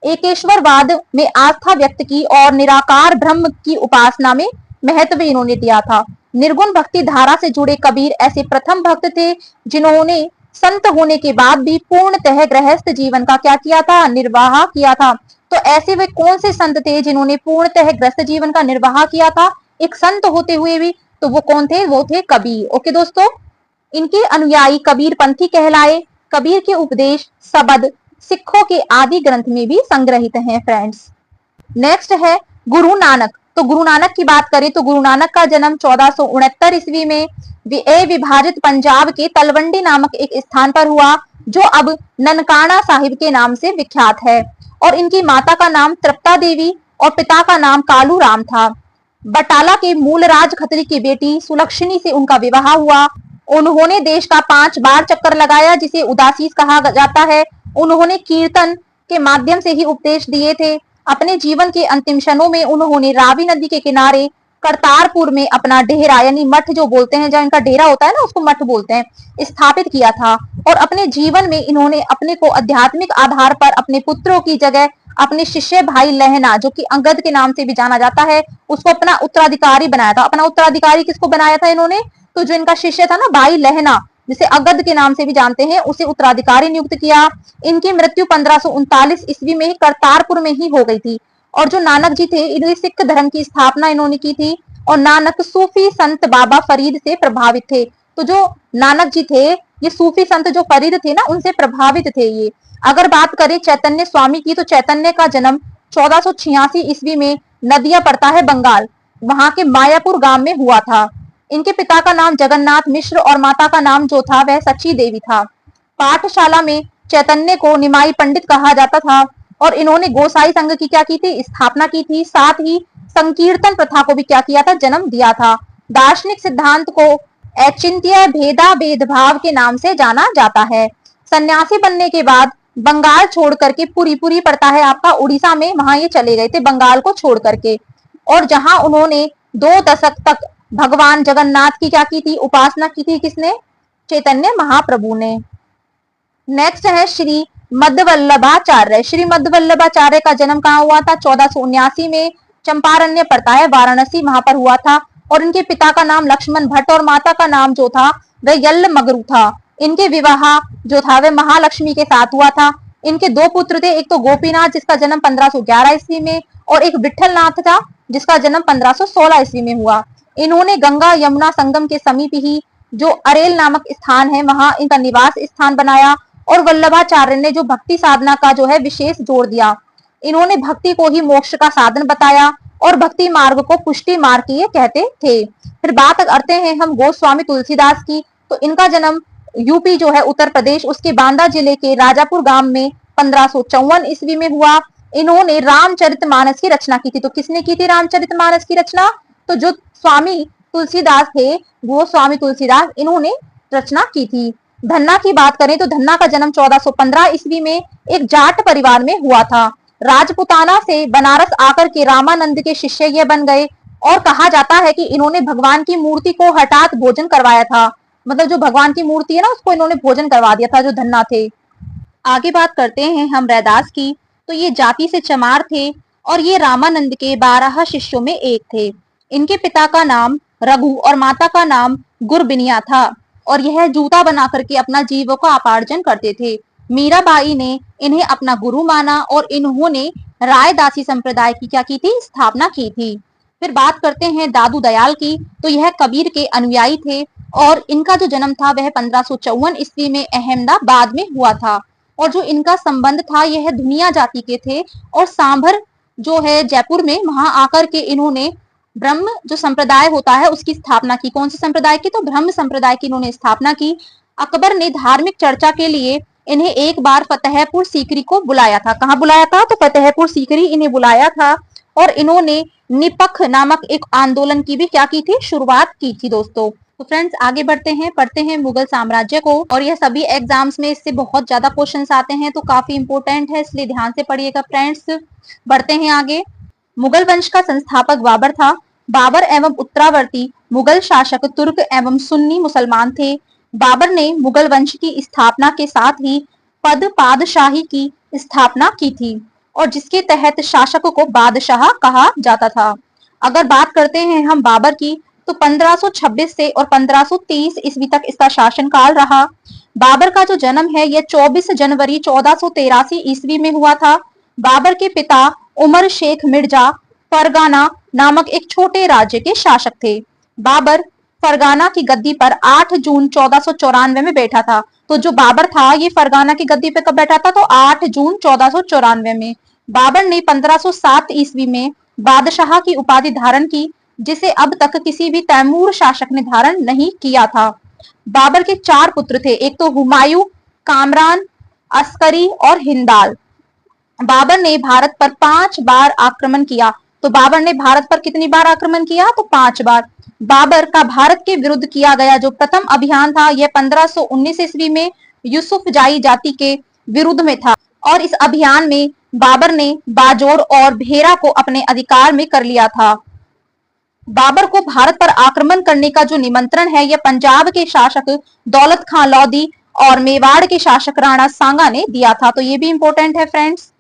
एकेश्वरवाद में आस्था व्यक्त की और निराकार ब्रह्म की उपासना में महत्व इन्होंने दिया था। निर्गुण भक्ति धारा से जुड़े कबीर ऐसे प्रथम भक्त थे जिन्होंने संत होने के बाद भी पूर्णतः गृहस्थ जीवन का क्या किया था, निर्वाह किया था। तो ऐसे वे कौन से संत थे जिन्होंने पूर्णतः गृहस्थ जीवन का निर्वाह किया था एक संत होते हुए भी? तो वो कौन थे? वो थे कबीर। ओके दोस्तों, इनके अनुयायी कबीर पंथी कहलाए। कबीर के उपदेश शब्द सिखों के आदि ग्रंथ में भी संग्रहित हैं फ्रेंड्स। नेक्स्ट है गुरु नानक। तो गुरु नानक की बात करें तो गुरु नानक का जन्म 1469 ईस्वी में विभाजित पंजाब के तलवंडी नामक एक स्थान पर हुआ, जो अब ननकाना साहिब के नाम से विख्यात है। और इनकी माता का नाम तृप्ता देवी और पिता का नाम कालू राम था। बटाला के मूलराज खत्री की बेटी सुलक्षणी से उनका विवाह हुआ। उन्होंने देश का 5 बार चक्कर लगाया, जिसे उदासीस कहा जाता है। उन्होंने कीर्तन के माध्यम से ही उपदेश दिए थे। अपने जीवन के अंतिम क्षणों में उन्होंने रावी नदी के किनारे करतारपुर में अपना डेरा, यानी मठ जो बोलते हैं, जहाँ इनका डेरा होता है ना उसको मठ बोलते हैं, स्थापित किया था। और अपने जीवन में इन्होंने अपने को आध्यात्मिक आधार पर अपने पुत्रों की जगह अपने शिष्य भाई लहना, जो कि अंगद के नाम से भी जाना जाता है, उसको अपना उत्तराधिकारी बनाया था। अपना उत्तराधिकारी किसको बनाया था इन्होंने? तो जो इनका शिष्य था ना भाई लहना, जिसे अगध के नाम से भी जानते हैं, उसे उत्तराधिकारी नियुक्त किया। इनकी मृत्यु 1539 ईस्वी में ही करतारपुर में ही हो गई थी। और जो नानक जी थे, इन्हें सिख धर्म की स्थापना इन्होंने की थी, और नानक सूफी संत बाबा फरीद से प्रभावित थे। तो जो नानक जी थे, ये सूफी संत जो फरीद थे ना, उनसे प्रभावित थे ये। अगर बात करें चैतन्य स्वामी की, तो चैतन्य का जन्म 1486 ईस्वी में नदिया पड़ता है बंगाल, वहां के मायापुर गांव में हुआ था। इनके पिता का नाम जगन्नाथ मिश्र और माता का नाम जो था वह सची देवी था। पाठशाला में चैतन्य को निमाई पंडित कहा जाता था, और इन्होंने गोसाई संघ की क्या की थी? स्थापना की थी। साथ ही संकीर्तन प्रथा को भी क्या किया था? जन्म दिया था। दार्शनिक सिद्धांत को अचिंत्य भेदा भेदभाव के नाम से जाना जाता है। सन्यासी बनने के बाद बंगाल छोड़ करके पुरी पड़ता है आपका उड़ीसा में, वहां ये चले गए थे बंगाल को छोड़ करके, और जहां उन्होंने 2 दशक तक भगवान जगन्नाथ की क्या की थी? उपासना की थी। किसने? चैतन्य महाप्रभु ने। नेक्स्ट है श्री मध्वल्लभाचार्य। श्री मध्वल्लभाचार्य का जन्म कहाँ हुआ था? 1479 में चंपारण्य पड़ता है वाराणसी, वहां पर हुआ था। और इनके पिता का नाम लक्ष्मण भट्ट और माता का नाम जो था वह यल्ल मगरू था। इनके विवाह जो था वह महालक्ष्मी के साथ हुआ था। इनके 2 पुत्र थे, एक तो गोपीनाथ जिसका जन्म 1511 ईस्वी में, और एक विठलनाथ था जिसका जन्म 1516 ईस्वी में हुआ। इन्होंने गंगा यमुना संगम के समीप ही जो अरेल नामक स्थान है वहां इनका निवास स्थान बनाया, और वल्लभाचार्य ने जो भक्ति साधना का जो है विशेष जोर दिया। इन्होंने भक्ति को ही मोक्ष का साधन बताया, और भक्ति मार्ग को पुष्टि मार्ग ये कहते थे। फिर बात करते हैं हम गोस्वामी तुलसीदास की। तो इनका जन्म यूपी जो है उत्तर प्रदेश, उसके बांदा जिले के राजापुर गांव में 1554 ईस्वी में हुआ। इन्होंने रामचरितमानस की रचना की थी। तो किसने की थी रामचरितमानस की रचना? तो जो स्वामी तुलसीदास थे, वो स्वामी तुलसीदास, इन्होंने रचना की थी। धन्ना की बात करें तो धन्ना का जन्म 1415 ईस्वी में एक जाट परिवार में हुआ था। राजपुताना से बनारस आकर के रामानंद के शिष्य ये बन गए, और कहा जाता है कि इन्होंने भगवान की मूर्ति को हठात भोजन करवाया था। मतलब जो भगवान की मूर्ति है ना, उसको इन्होंने भोजन करवा दिया था, जो धन्ना थे। आगे बात करते हैं हम रैदास की। तो ये जाति से चमार थे, और ये रामानंद के 12 शिष्यों में एक थे। इनके पिता का नाम रघु और माता का नाम गुरबिनिया था, और यह जूता बना करके अपना जीविकोपार्जन करते थे। मीराबाई ने इन्हें अपना गुरु माना, और इन्होंने रायदासी संप्रदाय की क्या की थी? स्थापना की थी। फिर बात करते हैं दादू दयाल की। तो यह कबीर के अनुयायी थे, और इनका जो जन्म था वह 1554 ईस्वी में अहमदाबाद में हुआ था। और जो इनका संबंध था यह दुनिया जाति के थे। और सांभर जो है जयपुर में, वहां आकर के इन्होंने ब्रह्म जो संप्रदाय होता है उसकी स्थापना की। कौन से संप्रदाय की? तो ब्रह्म संप्रदाय की इन्होंने स्थापना की। अकबर ने धार्मिक चर्चा के लिए इन्हें एक बार फतेहपुर सीकरी को बुलाया था। कहाँ बुलाया था? तो फतेहपुर सीकरी इन्हें बुलाया था। और इन्होंने निपख नामक एक आंदोलन की भी क्या की थी? शुरुआत की थी दोस्तों। तो फ्रेंड्स आगे बढ़ते हैं, पढ़ते हैं मुगल साम्राज्य को। और यह सभी एग्जाम्स में इससे बहुत ज्यादा क्वेश्चंस आते हैं, तो काफी इंपोर्टेंट है, इसलिए ध्यान से पढ़िएगा फ्रेंड्स। बढ़ते हैं आगे। मुगल वंश का संस्थापक बाबर था। बाबर एवं उत्तरावर्ती मुगल शासक तुर्क एवं सुन्नी मुसलमान थे। बाबर ने मुगल वंश की स्थापना के साथ ही पद पादशाही की स्थापना की थी, और जिसके तहत शासक को बादशाह कहा जाता था। अगर बात करते हैं हम बाबर की, तो 1526 से और 1530 ईस्वी तक इसका शासनकाल रहा। बाबर का जो जन्म है यह 24 जनवरी 1483 ईस्वी में हुआ था। बाबर के पिता उमर शेख मिर्जा फरगाना नामक एक छोटे राज्य के शासक थे। बाबर फरगाना की गद्दी पर 8 जून 1494 में बैठा था। तो जो बाबर था ये फरगाना की गद्दी पे कब बैठा था? तो 8 जून 1494 में। बाबर ने 1507 ईस्वी में बादशाह की उपाधि धारण की, जिसे अब तक किसी भी तैमूर शासक ने धारण नहीं किया था। बाबर के 4 पुत्र थे, एक तो हुमायूं, कामरान, अस्करी और हिंदाल। बाबर ने भारत पर 5 बार आक्रमण किया। तो बाबर ने भारत पर कितनी बार आक्रमण किया? तो 5 बार। बाबर का भारत के विरुद्ध किया गया जो प्रथम अभियान था यह 1519 ईस्वी में यूसुफजाई जाति के विरुद्ध में था, और इस अभियान में बाबर ने बाजोर और भेरा को अपने अधिकार में कर लिया था। बाबर को भारत पर आक्रमण करने का जो निमंत्रण है यह पंजाब के शासक दौलत खां लोधी और मेवाड़ के शासक राणा सांगा ने दिया था। तो ये भी इंपॉर्टेंट है फ्रेंड्स।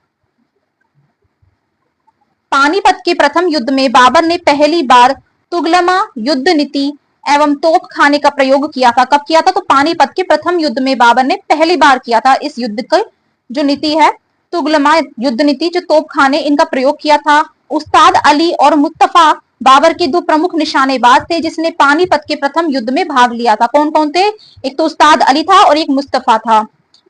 पानीपत के प्रथम युद्ध में बाबर ने पहली बार तुगलमा युद्ध नीति एवं तोप खाने का प्रयोग किया था। कब किया था? तो पानीपत के प्रथम युद्ध में बाबर ने पहली बार किया था इस युद्ध की जो नीति है तुगलमा युद्ध नीति, जो तोप खाने, इनका प्रयोग किया था। उस्ताद अली और मुस्तफा बाबर के 2 प्रमुख निशानेबाज थे जिसने पानीपत के प्रथम युद्ध में भाग लिया था। कौन कौन थे? एक तो उस्ताद अली था और एक मुस्तफा था।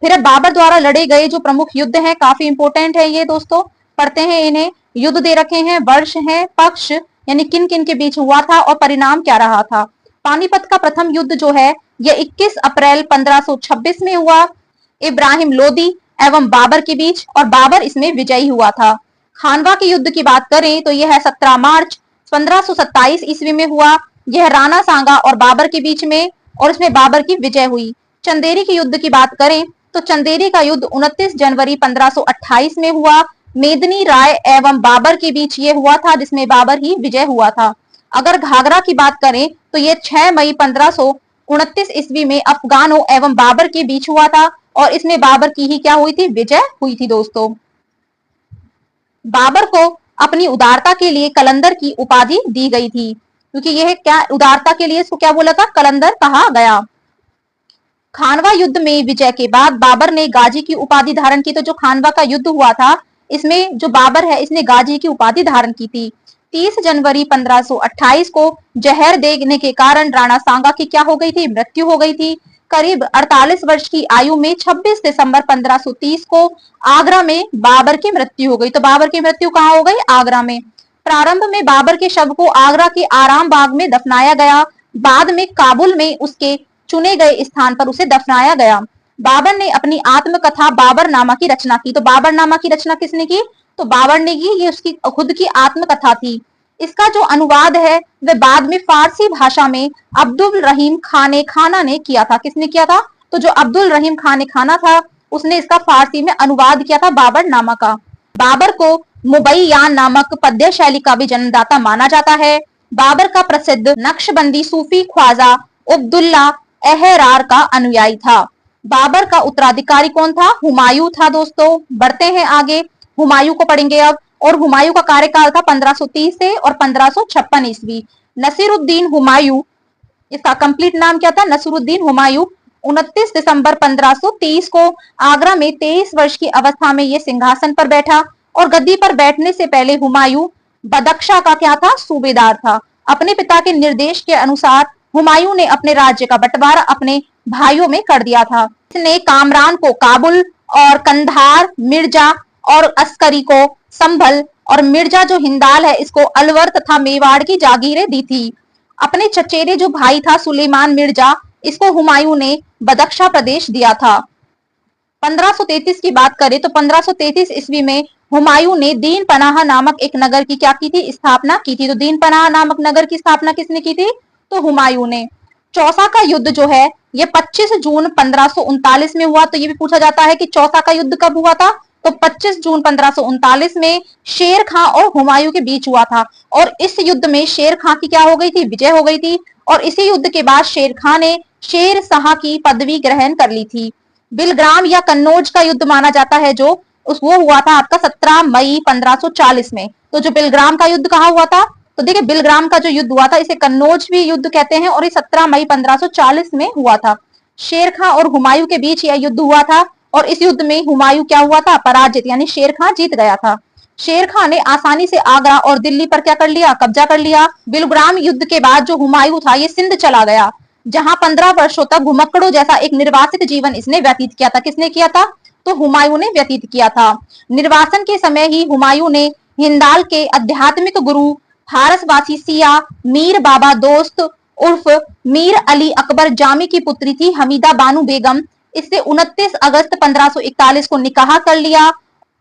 फिर अब बाबर द्वारा लड़े गए जो प्रमुख युद्ध हैं, काफी इंपोर्टेंट है ये दोस्तों, पढ़ते हैं इन्हें। युद्ध दे रखे हैं, वर्ष है, पक्ष यानी किन किन के बीच हुआ था और परिणाम क्या रहा था। पानीपत का प्रथम युद्ध जो है यह 21 अप्रैल 1526 में हुआ इब्राहिम लोदी एवं बाबर के बीच, और बाबर इसमें विजयी हुआ था। खानवा के युद्ध की बात करें तो यह 17 मार्च 1527 ईस्वी में हुआ। यह राणा सांगा और बाबर के बीच में, और इसमें बाबर की विजय हुई। चंदेरी के युद्ध की बात करें तो चंदेरी का युद्ध 29 जनवरी 1528 में हुआ। मेदनी राय एवं बाबर के बीच ये हुआ था जिसमें बाबर ही विजय हुआ था। अगर घाघरा की बात करें तो ये 6 मई 1529 ईस्वी में अफगानों एवं बाबर के बीच हुआ था, और इसमें बाबर की ही क्या हुई थी? विजय हुई थी दोस्तों। बाबर को अपनी उदारता के लिए कलंदर की उपाधि दी गई थी, क्योंकि यह क्या उदारता के लिए इसको क्या बोला था? कलंदर कहा गया। खानवा युद्ध में विजय के बाद बाबर ने गाजी की उपाधि धारण की। तो जो खानवा का युद्ध हुआ था इसमें जो बाबर है इसने गाजी की उपाधि धारण की थी। 30 जनवरी 1528 को जहर देने के कारण राणा सांगा की क्या हो गई थी? मृत्यु हो गई थी। करीब 48 वर्ष की आयु में 26 दिसंबर 1530 को आगरा में बाबर की मृत्यु हो गई। तो बाबर की मृत्यु कहाँ हो गई? आगरा में। प्रारंभ में बाबर के शव को आगरा के आराम बाग में दफनाया गया, बाद में काबुल में उसके चुने गए स्थान पर उसे दफनाया गया। बाबर ने अपनी आत्मकथा बाबरनामा की रचना की। तो बाबरनामा की रचना किसने की? तो बाबर ने की। ये उसकी खुद की आत्मकथा थी। इसका जो अनुवाद है वह बाद में फारसी भाषा में अब्दुल रहीम खाने खाना ने किया था। किसने किया था? तो जो अब्दुल रहीम खाने खाना था उसने इसका फारसी में अनुवाद किया था बाबरनामा का। बाबर को मुबैयान नामक पद्य शैली का भी जन्मदाता माना जाता है। बाबर का प्रसिद्ध नक्शबंदी सूफी ख्वाजा अब्दुल्ला एहरार का अनुयायी था। बाबर का उत्तराधिकारी कौन था? हुमायूं था दोस्तों। बढ़ते हैं आगे, हुमायूं को पढ़ेंगे अब। और हुमायूं का कार्यकाल था 1530 से और 1556 ईस्वी। नसीरुद्दीन हुमायूं, इसका कंप्लीट नाम क्या था? नसीरुद्दीन हुमायूं 29 दिसंबर 1530 को आगरा में 23 वर्ष की अवस्था में ये सिंहासन पर बैठा, और गद्दी पर बैठने से पहले हुमायूं बदख्शा का क्या था? सूबेदार था। अपने पिता के निर्देश के अनुसार हुमायूं ने अपने राज्य का बंटवारा अपने भाइयों में कर दिया था। इसने कामरान को काबुल और कंधार, मिर्जा और अस्करी को संभल, और मिर्जा जो हिंदाल है इसको अलवर तथा मेवाड़ की जागीरें दी थी। अपने चचेरे जो भाई था सुलेमान मिर्जा, इसको हुमायूं ने बदख्शा प्रदेश दिया था। 1533 की बात करें तो 1533 ईस्वी में हुमायूं ने दीन पनाह नामक एक नगर की क्या की थी, स्थापना की थी। तो दीन पनाह नामक नगर की स्थापना किसने की थी, तो हुमायूं ने। चौसा का युद्ध जो है ये 25 जून 1539 में हुआ। तो ये भी पूछा जाता है कि चौसा का युद्ध कब हुआ था, तो 25 जून 1539 में शेर खां और हुमायूं के बीच हुआ था। और इस युद्ध में शेर खां की क्या हो गई थी, विजय हो गई थी। और इसी युद्ध के बाद शेर खां ने शेर शाह की पदवी ग्रहण कर ली थी। बिलग्राम या कन्नौज का युद्ध माना जाता है जो वो हुआ था आपका 17 मई 1540 में। तो जो बिलग्राम का युद्ध कहाँ हुआ था, तो देखिए बिलग्राम का जो युद्ध हुआ था इसे कन्नौज भी युद्ध कहते हैं, और ये 17 मई 1540 में हुआ था। शेर खां और हुमायूं के बीच यह युद्ध हुआ था, और इस युद्ध में हुमायूं क्या हुआ था, पराजित, यानी शेर खां जीत गया था। शेर खां ने आसानी से आगरा और दिल्ली पर क्या कर लिया, कब्जा कर लिया। बिलग्राम युद्ध के बाद जो हुमायूं था ये सिंध चला गया, जहां 15 वर्षों तक घुमक्कड़ों जैसा एक निर्वासित जीवन इसने व्यतीत किया था। किसने किया था, तो हुमायूं ने व्यतीत किया था। निर्वासन के समय ही हुमायूं ने हिंदाल के आध्यात्मिक गुरु फारसवासी सिया मीर बाबा दोस्त उर्फ मीर अली अकबर जामी की पुत्री थी हमीदा बानू बेगम, इससे 29 अगस्त 1541 को निकाह कर लिया,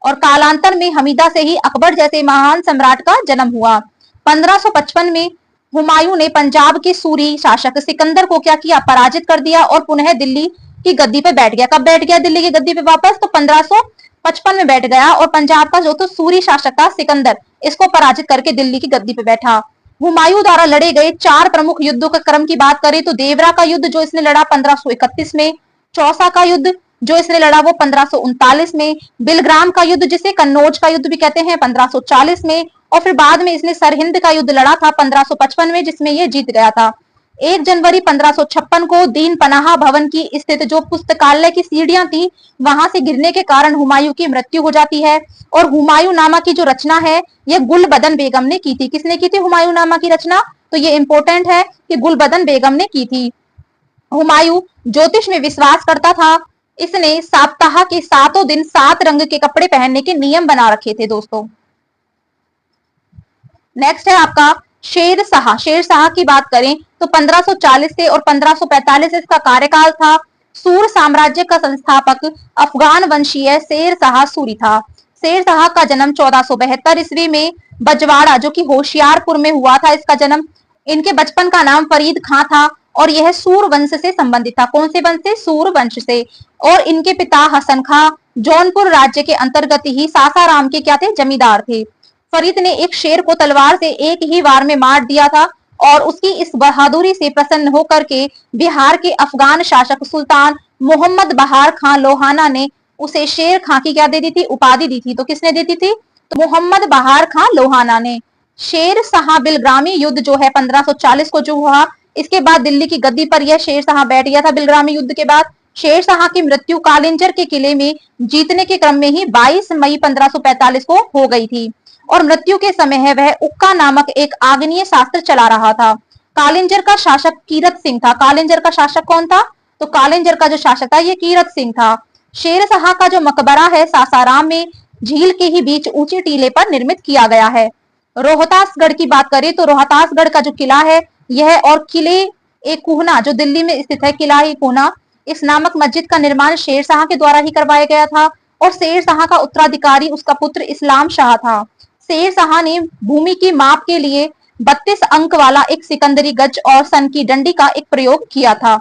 और कालांतर में हमीदा से ही अकबर जैसे महान सम्राट का जन्म हुआ। 1555 में हुमायूं ने पंजाब के सूरी शासक सिकंदर को क्या किया, पराजित कर दिया, और पुनः दिल्ली की गद्दी पे बैठ गया। कब बैठ गया दिल्ली की गद्दी पे वापस, तो 1555 में बैठ गया, और पंजाब का जो तो सूरी शासक था सिकंदर, इसको पराजित करके दिल्ली की गद्दी पे बैठा। हुमायूं द्वारा लड़े गए 4 प्रमुख युद्धों के क्रम की बात करें तो देवरा का युद्ध जो इसने लड़ा 1531 में, चौसा का युद्ध जो इसने लड़ा वो 1539 में, बिलग्राम का युद्ध जिसे कन्नौज का युद्ध भी कहते हैं 1540 में, और फिर बाद में इसने सरहिंद का युद्ध लड़ा था 1555 में, जिसमें ये जीत गया था। 1 जनवरी 1556 को दीन पनाह भवन की स्थित जो पुस्तकालय की सीढ़ियां थी वहां से गिरने के कारण हुमायूं की मृत्यु हो जाती है, और हुमायूं नामा की जो रचना है ये गुलबदन बेगम ने की थी। किसने की थी हुमायूं नामा की रचना, तो ये इंपॉर्टेंट है कि गुलबदन बेगम ने की थी। हुमायूं ज्योतिष में विश्वास करता था, इसने सप्ताह के 7 दिन 7 रंग के कपड़े पहनने के नियम बना रखे थे दोस्तों। नेक्स्ट है आपका शेर शाह। शेर शाह की बात करें तो 1540 से और 1545 इसका कार्यकाल था। सूर साम्राज्य का संस्थापक अफगान वंशीय शेर शाह सूरी था। शेर शाह का जन्म 1472 ईस्वी में बजवाड़ा जो कि होशियारपुर में हुआ था इसका जन्म। इनके बचपन का नाम फरीद खां था, और यह सूर वंश से संबंधित था। कौन से वंश से, सूर वंश से। और इनके पिता हसन खां जौनपुर राज्य के अंतर्गत ही सासाराम के क्या थे, जमींदार थे। फरीद ने एक शेर को तलवार से एक ही वार में मार दिया था, और उसकी इस बहादुरी से प्रसन्न होकर के बिहार के अफगान शासक सुल्तान मोहम्मद बहार खां लोहाना ने उसे शेर खां की क्या दे दी थी, उपाधि दी थी। तो किसने दी थी, तो मोहम्मद बहार खां लोहाना ने। शेर शाह बिलग्रामी युद्ध जो है 1540 को जो हुआ, इसके बाद दिल्ली की गद्दी पर यह शेर शाह बैठ गया था। बिलग्रामी युद्ध के बाद शेर शाह की मृत्यु कालिंजर के किले में जीतने के क्रम में ही 22 मई 1545 को हो गई थी, और मृत्यु के समय है वह उक्का नामक एक आग्नेय शास्त्र चला रहा था। कालिंजर का शासक कीरत सिंह था। कालिंजर का शासक कौन था, तो कालिंजर का जो शासक था ये कीरत सिंह था। शेर शाह का जो मकबरा है सासाराम में झील के ही बीच ऊंचे टीले पर निर्मित किया गया है। रोहतासगढ़ की बात करें तो रोहतासगढ़ का जो किला है यह, और किले एक कुहना जो दिल्ली में स्थित है, किला एक कुहना, इस नामक मस्जिद का निर्माण शेर शाह के द्वारा ही करवाया गया था, और शेर शाह का उत्तराधिकारी उसका पुत्र इस्लाम शाह था। शेर शाह ने भूमि की माप के लिए 32 अंक वाला एक सिकंदरी गज और सन की डंडी का एक प्रयोग किया था।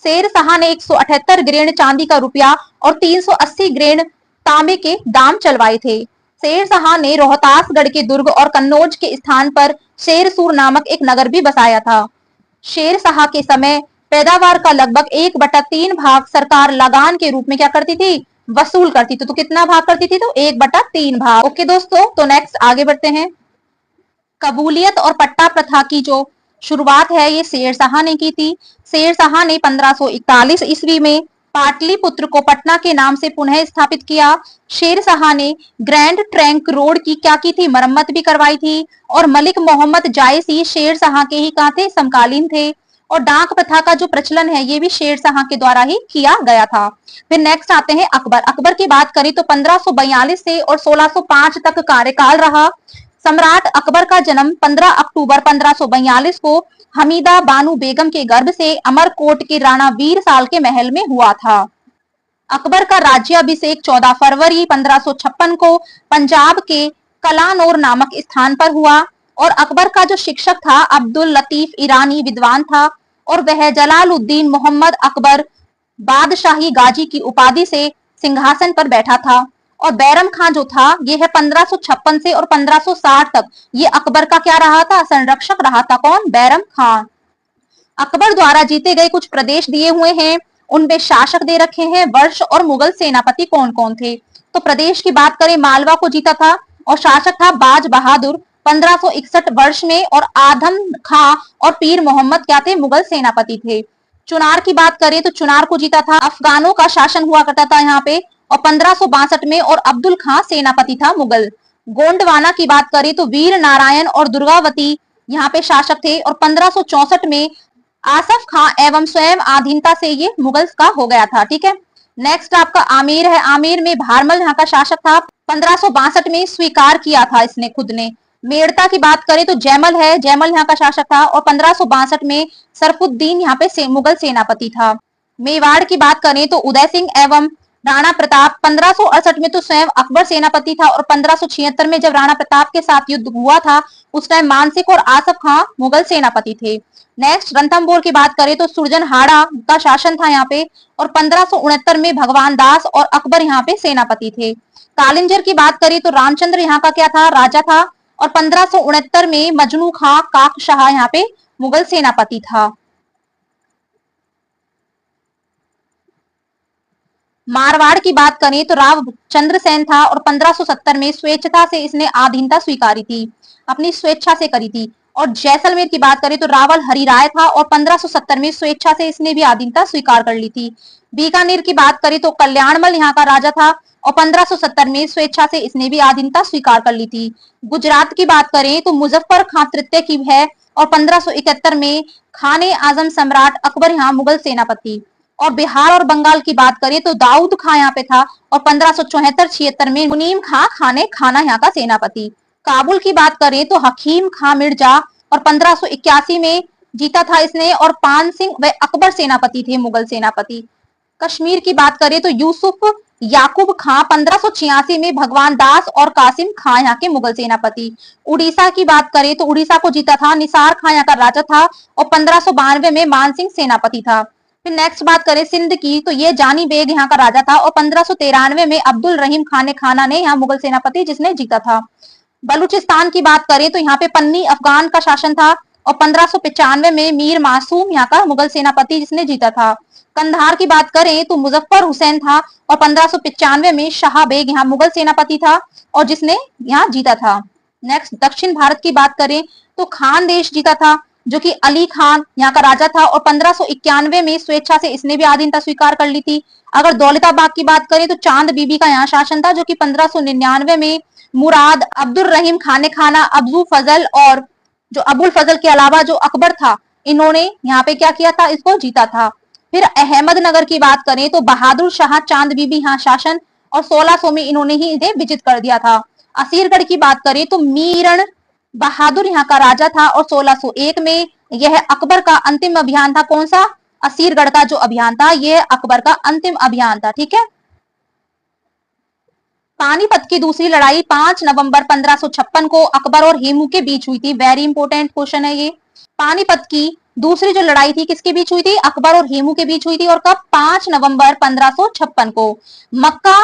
शेर शाह ने 178 ग्रेन चांदी का रुपया और 380 ग्रेन तांबे के दाम चलवाए थे। शेर शाह ने रोहतासगढ़ के दुर्ग और कन्नौज के स्थान पर शेरसूर नामक एक नगर भी बसाया था। शेर शाह के समय पैदावार का लगभग 1/3 भाग सरकार लगान के रूप में क्या करती थी, वसूल करती थी। तो कितना भाग करती थी, तो 1/3 भाग। ओके दोस्तों, तो नेक्स्ट आगे बढ़ते हैं। कबूलियत और पट्टा प्रथा की जो शुरुआत है ये शेर शाह ने की थी। शेर शाह ने 1541 ईस्वी में पाटलिपुत्र को पटना के नाम से पुनः स्थापित किया। शेर शाह ने ग्रैंड ट्रंक रोड की क्या की थी, मरम्मत भी करवाई थी, और मलिक मोहम्मद जायसी शेर शाह के ही कहा थे, समकालीन थे। और डाक प्रथा का जो प्रचलन है ये भी शेर शाह के द्वारा ही किया गया था। फिर नेक्स्ट आते हैं अकबर। अकबर की बात करें तो 1542 से और 1605 तक कार्यकाल रहा। सम्राट अकबर का जन्म 15 अक्टूबर 1542 को हमीदा बानो बेगम के गर्भ से अमरकोट के राणा वीर साल के महल में हुआ था। अकबर का राज्याभिषेक 14 फरवरी 1556 को पंजाब के कलानौर नामक स्थान पर हुआ और अकबर का जो शिक्षक था अब्दुल लतीफ ईरानी विद्वान था और वह जलालुद्दीन मोहम्मद अकबर बादशाही गाजी की उपाधि से सिंहासन पर बैठा था। और बैरम खान जो था ये है 1556 से और 1560 तक ये अकबर का क्या रहा था, संरक्षक रहा था। कौन? बैरम खान। अकबर द्वारा जीते गए कुछ प्रदेश दिए हुए हैं, उनमें शासक दे रखे हैं, वर्ष और मुगल सेनापति कौन कौन थे। तो प्रदेश की बात करें, मालवा को जीता था और शासक था बाज बहादुर 1561 वर्ष में, और आदम खां और पीर मोहम्मद क्या थे, मुगल सेनापति थे। चुनार की बात करें तो चुनार को जीता था, अफगानों का शासन हुआ करता था यहाँ पे, और 1562 में, और अब्दुल खां सेनापति था मुगल। गोंडवाना की बात करें तो वीर नारायण और दुर्गावती यहाँ पे शासक थे, और 1564 में आसफ खां एवं स्वयं अधीनता से ये मुगल्स का हो गया था। ठीक है, नेक्स्ट आपका आमेर है। आमेर में भारमल यहाँ का शासक था, 1562 में स्वीकार किया था इसने खुद ने। मेड़ता की बात करें तो जैमल है, जैमल यहाँ का शासक था और 1562 में सरफुद्दीन यहाँ पे मुगल सेनापति था। मेवाड़ की बात करें तो उदय सिंह एवं राणा प्रताप 1568 में तो स्वयं अकबर सेनापति था, और 1576 में जब राणा प्रताप के साथ युद्ध हुआ था उस टाइम मानसिंह और आसफ खां मुगल सेनापति थे। नेक्स्ट रणथंभौर की बात करें तो सुरजनहाड़ा का शासन था यहाँ पे, और 1569 में भगवान दास और अकबर यहाँ पे सेनापति थे। कालिंजर की बात करें तो रामचंद्र यहाँ का क्या था, राजा था, और 1569 में मजनू खां काकशाह यहाँ पे मुगल सेनापति था। मारवाड़ की बात करें तो राव चंद्रसेन था, और 1570 में स्वेच्छा से इसने अधीनता स्वीकारी थी, अपनी स्वेच्छा से करी थी। और जैसलमेर की बात करें तो रावल हरिराय था, और 1570 में स्वेच्छा से इसने भी अधीनता स्वीकार कर ली थी। बीकानेर की बात करें तो कल्याणमल यहाँ का राजा था, और 1570 में स्वेच्छा से इसने भी अधीनता स्वीकार कर ली थी। गुजरात की बात करें तो मुजफ्फर खां तृतीय की है, और 1571 में खाने आजम सम्राट अकबर यहाँ मुगल सेनापति। और बिहार और बंगाल की बात करें तो दाऊद खां यहाँ पे था, और 1574-76 में मुनीम खां खाने खाना यहाँ का सेनापति। काबुल की बात करें तो हकीम खां मिर्जा, और 1581 में जीता था इसने, और पान सिंह व अकबर सेनापति थे, मुगल सेनापति। कश्मीर की बात करें तो यूसुफ याकूब खां 1586 में भगवान दास और कासिम खां यहाँ के मुगल सेनापति। उड़ीसा की बात करें तो उड़ीसा को जीता था निसार खां यहाँ का राजा था, और 1592 में मानसिंह सेनापति था। फिर नेक्स्ट बात करें सिंध की तो ये जानी बेग यहाँ का राजा था, और 1593 में अब्दुल रहीम खान खाना ने यहाँ मुगल सेनापति जिसने जीता था। बलूचिस्तान की बात करें तो यहाँ पे पन्नी अफगान का शासन था, और 1595 में मीर मासूम यहाँ का मुगल सेनापति जिसने जीता था। कंधार की बात करें तो मुजफ्फर हुसैन था, और 1595 में शाह बेग यहाँ मुगल सेनापति था और जिसने यहाँ जीता था। नेक्स्ट दक्षिण भारत की बात करें तो खान देश जीता था, जो कि अली खान यहाँ का राजा था, और 1591 में स्वेच्छा से इसने भी अधीनता स्वीकार कर ली थी। अगर दौलताबाद की बात करें तो चांद बीबी का यहाँ शासन था, जो कि 1599 में मुराद अब्दुल रहीम खाने खाना अब्दुल फजल और जो अबुल फजल के अलावा जो अकबर था इन्होंने यहाँ पे क्या किया था, इसको जीता था। फिर अहमदनगर की बात करें तो बहादुर शाह चांद बीबी यहाँ शासन, और 1600 में इन्होंने ही इन्हें विजित कर दिया था। असीरगढ़ की बात करें तो मीरण बहादुर यहाँ का राजा था, और 1601 में यह अकबर का अंतिम अभियान था। कौन सा? असीरगढ़ का जो अभियान था यह अकबर का अंतिम अभियान था। ठीक है, पानीपत की दूसरी लड़ाई 5 नवंबर 1556 को अकबर और हेमू के बीच हुई थी। वेरी इंपॉर्टेंट क्वेश्चन है ये। पानीपत की दूसरी जो लड़ाई थी किसके बीच हुई थी? अकबर और हेमू के बीच हुई थी, और कब? 5 नवंबर 1556 को। मक्का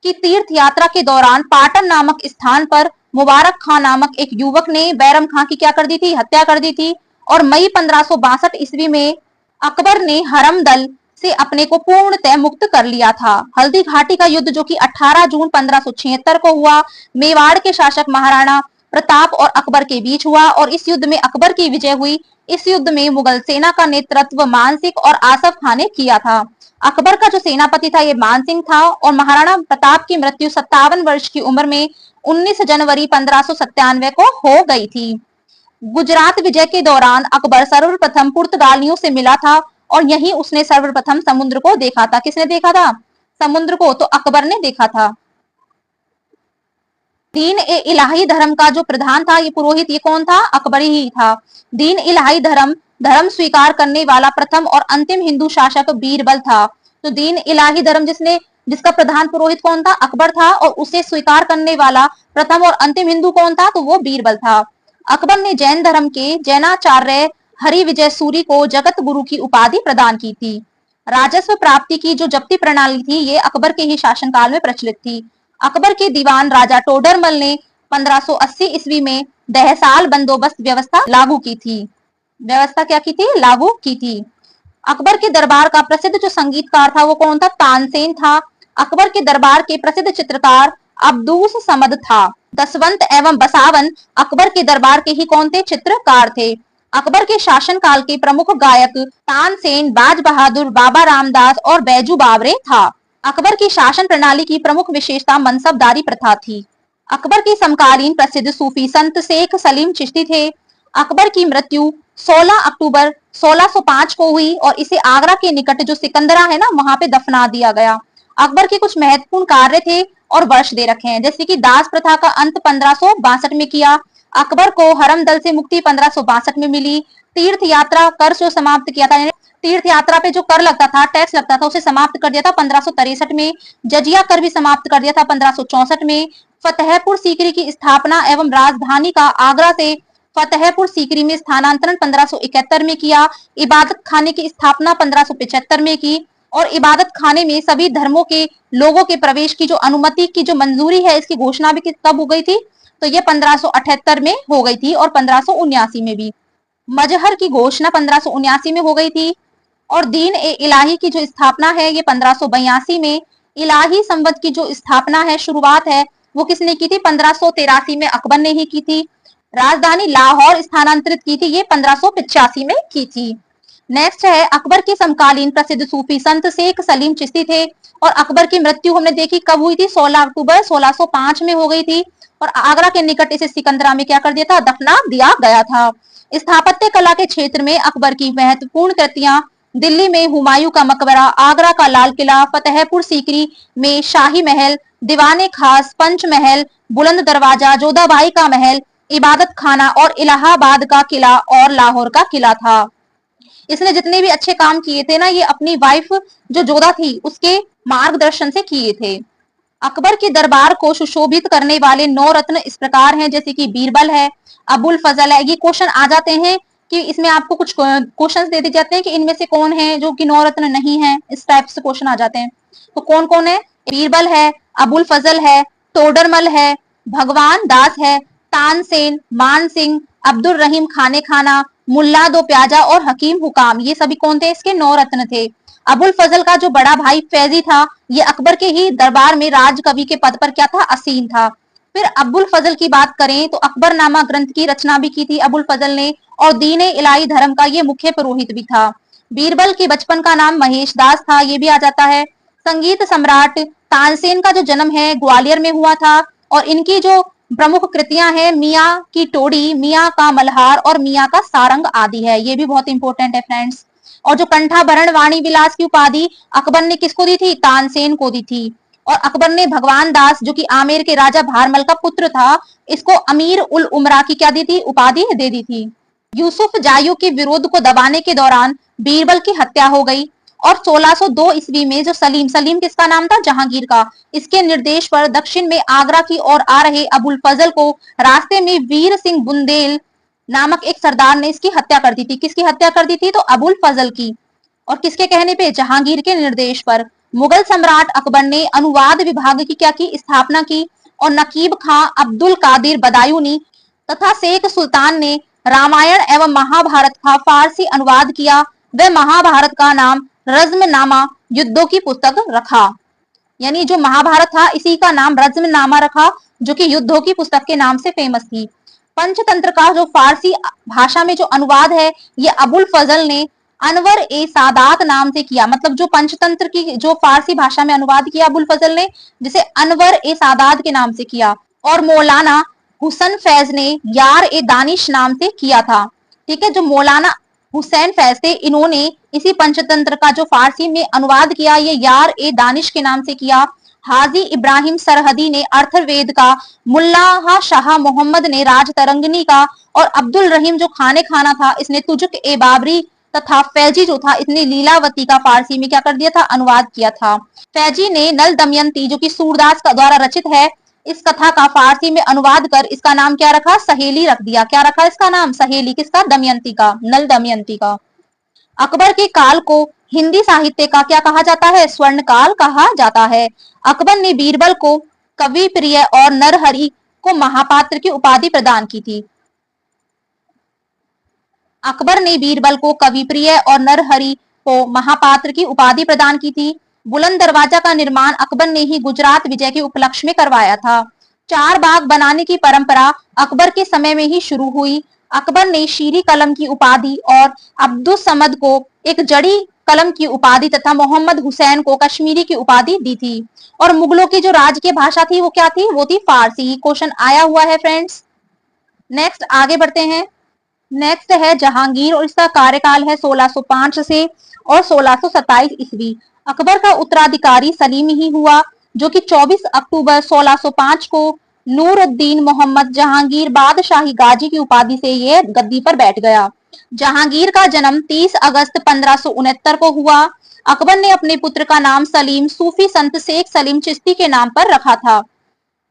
की तीर्थ यात्रा के दौरान पाटन नामक स्थान पर मुबारक खां नामक एक युवक ने बैरम खां की क्या कर दी थी? हत्या कर दी थी। और मई 1562 ईस्वी में अकबर ने हरमदल से अपने को पूर्णतः मुक्त कर लिया था। हल्दी घाटी का युद्ध जो कि 18 जून 1576 को हुआ, मेवाड़ के शासक महाराणा प्रताप और अकबर के बीच हुआ, और इस युद्ध में अकबर की विजय हुई। इस युद्ध में मुगल सेना का नेतृत्व मानसिंह और आसफ खां ने किया था। अकबर का जो सेनापति था ये मानसिंह था, और महाराणा प्रताप की मृत्यु 57 वर्ष की उम्र में 19 जनवरी 1597 को हो गई थी। गुजरात विजय के दौरान अकबर सर्वप्रथम पुर्तगालियों से मिला था और यहीं उसने सर्वप्रथम समुद्र को देखा था। किसने देखा था? समुद्र को तो अकबर ने देखा था। दीन ए इलाही धर्म का जो प्रधान था, ये पुरोहित, ये कौन था? अकबर ही था। दीन इलाही धर्म स्वीकार करने वाला प्रथम और अंतिम हिंदू शासक बीरबल था। तो दीन इलाही धर्म जिसका प्रधान पुरोहित कौन था? अकबर था। और उसे स्वीकार करने वाला प्रथम और अंतिम हिंदू कौन था? तो वो बीरबल था। अकबर ने जैन धर्म के जैनाचार्य हरि विजय सूरी को जगत गुरु की उपाधि प्रदान की थी। राजस्व प्राप्ति की जो जब्ती प्रणाली थी, ये अकबर के ही शासनकाल में प्रचलित थी। अकबर के दीवान राजा टोडरमल ने 1580 ईस्वी में दहसाल बंदोबस्त व्यवस्था लागू की थी। व्यवस्था क्या की थी? लागू की थी। अकबर के दरबार का प्रसिद्ध जो संगीतकार था वो कौन था? तानसेन था। अकबर के दरबार के प्रसिद्ध चित्रकार अब्दूस समद था। दसवंत एवं बसावन अकबर के दरबार के ही कौन थे? चित्रकार थे। अकबर के शासनकाल के प्रमुख गायक तानसेन, बाज बहादुर, बाबा रामदास और बैजू बावरे था। अकबर की शासन प्रणाली की प्रमुख विशेषता मनसबदारी प्रथा थी। अकबर के समकालीन प्रसिद्ध सूफी संत शेख सलीम चिश्ती थे। अकबर की मृत्यु 16 अक्टूबर 1605 को हुई और इसे आगरा के निकट जो सिकंदरा है ना, वहां पे दफना दिया गया। अकबर के कुछ महत्वपूर्ण कार्य थे और वर्ष दे रखे हैं, जैसे कि दास प्रथा का अंत 1562 में किया। अकबर को हरम दल से मुक्ति 1562 में मिली। तीर्थ यात्रा कर जो समाप्त किया था, तीर्थ यात्रा पे जो कर लगता था, टैक्स लगता था, उसे समाप्त कर दिया था 1563 में। जजिया कर भी समाप्त कर दिया था 1564 में। फतेहपुर सीकरी की स्थापना एवं राजधानी का आगरा से फतेहपुर सीकरी में स्थानांतरण 1571 में किया। इबादत खाने की स्थापना 1575 में की और इबादत खाने में सभी धर्मों के लोगों के प्रवेश की जो अनुमति की जो मंजूरी है, इसकी घोषणा भी कब हो गई थी? तो ये 1578 में हो गई थी और 1579 में भी। मजहर की घोषणा 1579 में हो गई थी और दीन ए इलाही की जो स्थापना है ये 1582 में। इलाही संवत की जो स्थापना है, शुरुआत है, वो किसने की थी? 1583 में अकबर ने ही की थी। राजधानी लाहौर स्थानांतरित की थी, ये 1585 में की थी। नेक्स्ट है अकबर के समकालीन प्रसिद्ध सूफी संत शेख सलीम चिश्ती थे और अकबर की मृत्यु हमने देखी कब हुई थी? 16 अक्टूबर 1605 में हो गई थी और आगरा के निकट इसे सिकंदरा में क्या कर दिया था? दफना दिया गया था। स्थापत्य कला के क्षेत्र में अकबर की महत्वपूर्ण कृतियां दिल्ली में हुमायूं का मकबरा, आगरा का लाल किला, फतेहपुर सीकरी में शाही महल, दीवाने खास, पंच महल, बुलंद दरवाजा, जोधाबाई का महल, इबादत खाना और इलाहाबाद का किला और लाहौर का किला था। इसने जितने भी अच्छे काम किए थे ना, ये अपनी वाइफ जो जोधा थी उसके मार्गदर्शन से किए थे। अकबर के दरबार को सुशोभित करने वाले 9 रत्न इस प्रकार हैं, जैसे कि बीरबल है, अबुल फजल है। ये क्वेश्चन आ जाते हैं कि इसमें आपको कुछ क्वेश्चंस दे दिए जाते हैं कि इनमें से कौन है जो कि 9 रत्न नहीं है, इस टाइप से क्वेश्चन आ जाते हैं। तो कौन कौन है? बीरबल है, अबुल फजल है, तोडरमल है, भगवान दास है, तानसेन, मान सिंह, अब्दुल रहीम खाने खाना, मुल्ला दो प्याजा और हकीम हुकाम, ये सभी कौन थे? इसके 9 रत्न थे। अबुल फजल का जो बड़ा भाई फैजी था, ये अकबर के ही दरबार में राजकवि के पद पर क्या था? असीम था। फिर अबुल फजल की बात करें तो अकबरनामा ग्रंथ की रचना भी की थी अबुल फजल ने और दीन इलाही धर्म का ये मुख्य पुरोहित भी था। बीरबल के बचपन का नाम महेश दास था, ये भी आ जाता है। संगीत सम्राट तानसेन का जो जन्म है ग्वालियर में हुआ था और इनकी जो प्रमुख कृतियां हैं मियाँ की टोड़ी, मियाँ का मल्हार और मियाँ का सारंग आदि है, ये भी बहुत इंपॉर्टेंट है फ्रेंड्स। और जो कंठाभरण वाणी विलास की उपाधि अकबर ने किसको दी थी? तानसेन को दी थी। और अकबर ने भगवान दास जो कि आमेर के राजा भारमल का पुत्र था, इसको अमीर उल उमरा की क्या दी थी? उपाधि दे दी थी। यूसुफ जायू के विरोध को दबाने के दौरान बीरबल की हत्या हो गई और 1602 ईस्वी में जो सलीम किसका नाम था? जहांगीर का, इसके निर्देश पर दक्षिण में आगरा की ओर आ रहे अबुल फजल को रास्ते में वीर सिंह बुंदेल नामक एक सरदार ने इसकी हत्या कर दी थी। किसकी हत्या कर दी थी? तो अबुल फजल की। और किसके कहने पे? जहांगीर के निर्देश पर। मुगल सम्राट अकबर ने अनुवाद विभाग की क्या की? स्थापना की और नकीब खां अब्दुल कादिर बदायूनी तथा शेख सुल्तान ने रामायण एवं महाभारत का फारसी अनुवाद किया। वह महाभारत का नाम रज़्मनामा युद्धों की पुस्तक रखा, यानी जो महाभारत था इसी का नाम रज़्मनामा रखा, जो कि युद्धों की पुस्तक के नाम से फेमस थी। पंचतंत्र का जो फारसी भाषा में जो अनुवाद है ये अबुल फजल ने अनवर ए सादात नाम से किया। मतलब जो पंचतंत्र की जो फारसी भाषा में अनुवाद किया अबुल फजल ने, जिसे अनवर ए सादात के नाम से किया। और मौलाना हुसन फैज ने यार ए दानिश नाम से किया था। ठीक है, जो मौलाना हुसैन फैज थे, इन्होंने इसी पंचतंत्र का जो फारसी में अनुवाद किया, ये यार ए दानिश के नाम से किया। हाजी इब्राहिम सरहदी ने अर्थवेद का, मुल्ला शाह मोहम्मद ने राज तरंगनी का, और अब्दुल रहीम जो खाने खाना था, इसने तुजुक ए बाबरी तथा फैजी जो था, इसने लीलावती का फारसी में क्या कर दिया था, अनुवाद किया था। फैजी ने नल दमयंती जो कि सूरदास का द्वारा रचित है, इस कथा का फारसी में अनुवाद कर इसका नाम क्या रखा, सहेली रख दिया। क्या रखा इसका नाम, सहेली। किसका, दमयंती का, नल दमयंती का। अकबर के काल को हिंदी साहित्य का क्या कहा जाता है, स्वर्ण काल कहा जाता है। अकबर ने बीरबल को कवि प्रिय और नरहरि को महापात्र की उपाधि प्रदान की थी। अकबर ने बीरबल को कवि प्रिय और नरहरि को महापात्र की उपाधि प्रदान की थी। बुलंद दरवाजा का निर्माण अकबर ने ही गुजरात विजय के उपलक्ष्य में करवाया था। चार बाग बनाने की परंपरा अकबर के समय में ही शुरू हुई। अकबर ने शीरी कलम की उपाधि और अब्दुल समद को एक जड़ी कलम की उपाधि तथा मोहम्मद हुसैन को कश्मीरी की उपाधि दी थी। और मुगलों की जो राजकीय भाषा थी वो क्या थी, वो थी फारसी। क्वेश्चन आया हुआ है फ्रेंड्स। नेक्स्ट आगे बढ़ते हैं। नेक्स्ट है जहांगीर और इसका कार्यकाल है 1605 से और 1627 ईस्वी। अकबर का उत्तराधिकारी सलीम ही हुआ, जो कि 24 अक्टूबर 1605 को नूरुद्दीन मोहम्मद जहांगीर बादशाही गाजी की उपाधि से ये गद्दी पर बैठ गया। जहांगीर का जन्म 30 अगस्त 1569 को हुआ। अकबर ने अपने पुत्र का नाम सलीम सूफी संत शेख सलीम चिश्ती के नाम पर रखा था।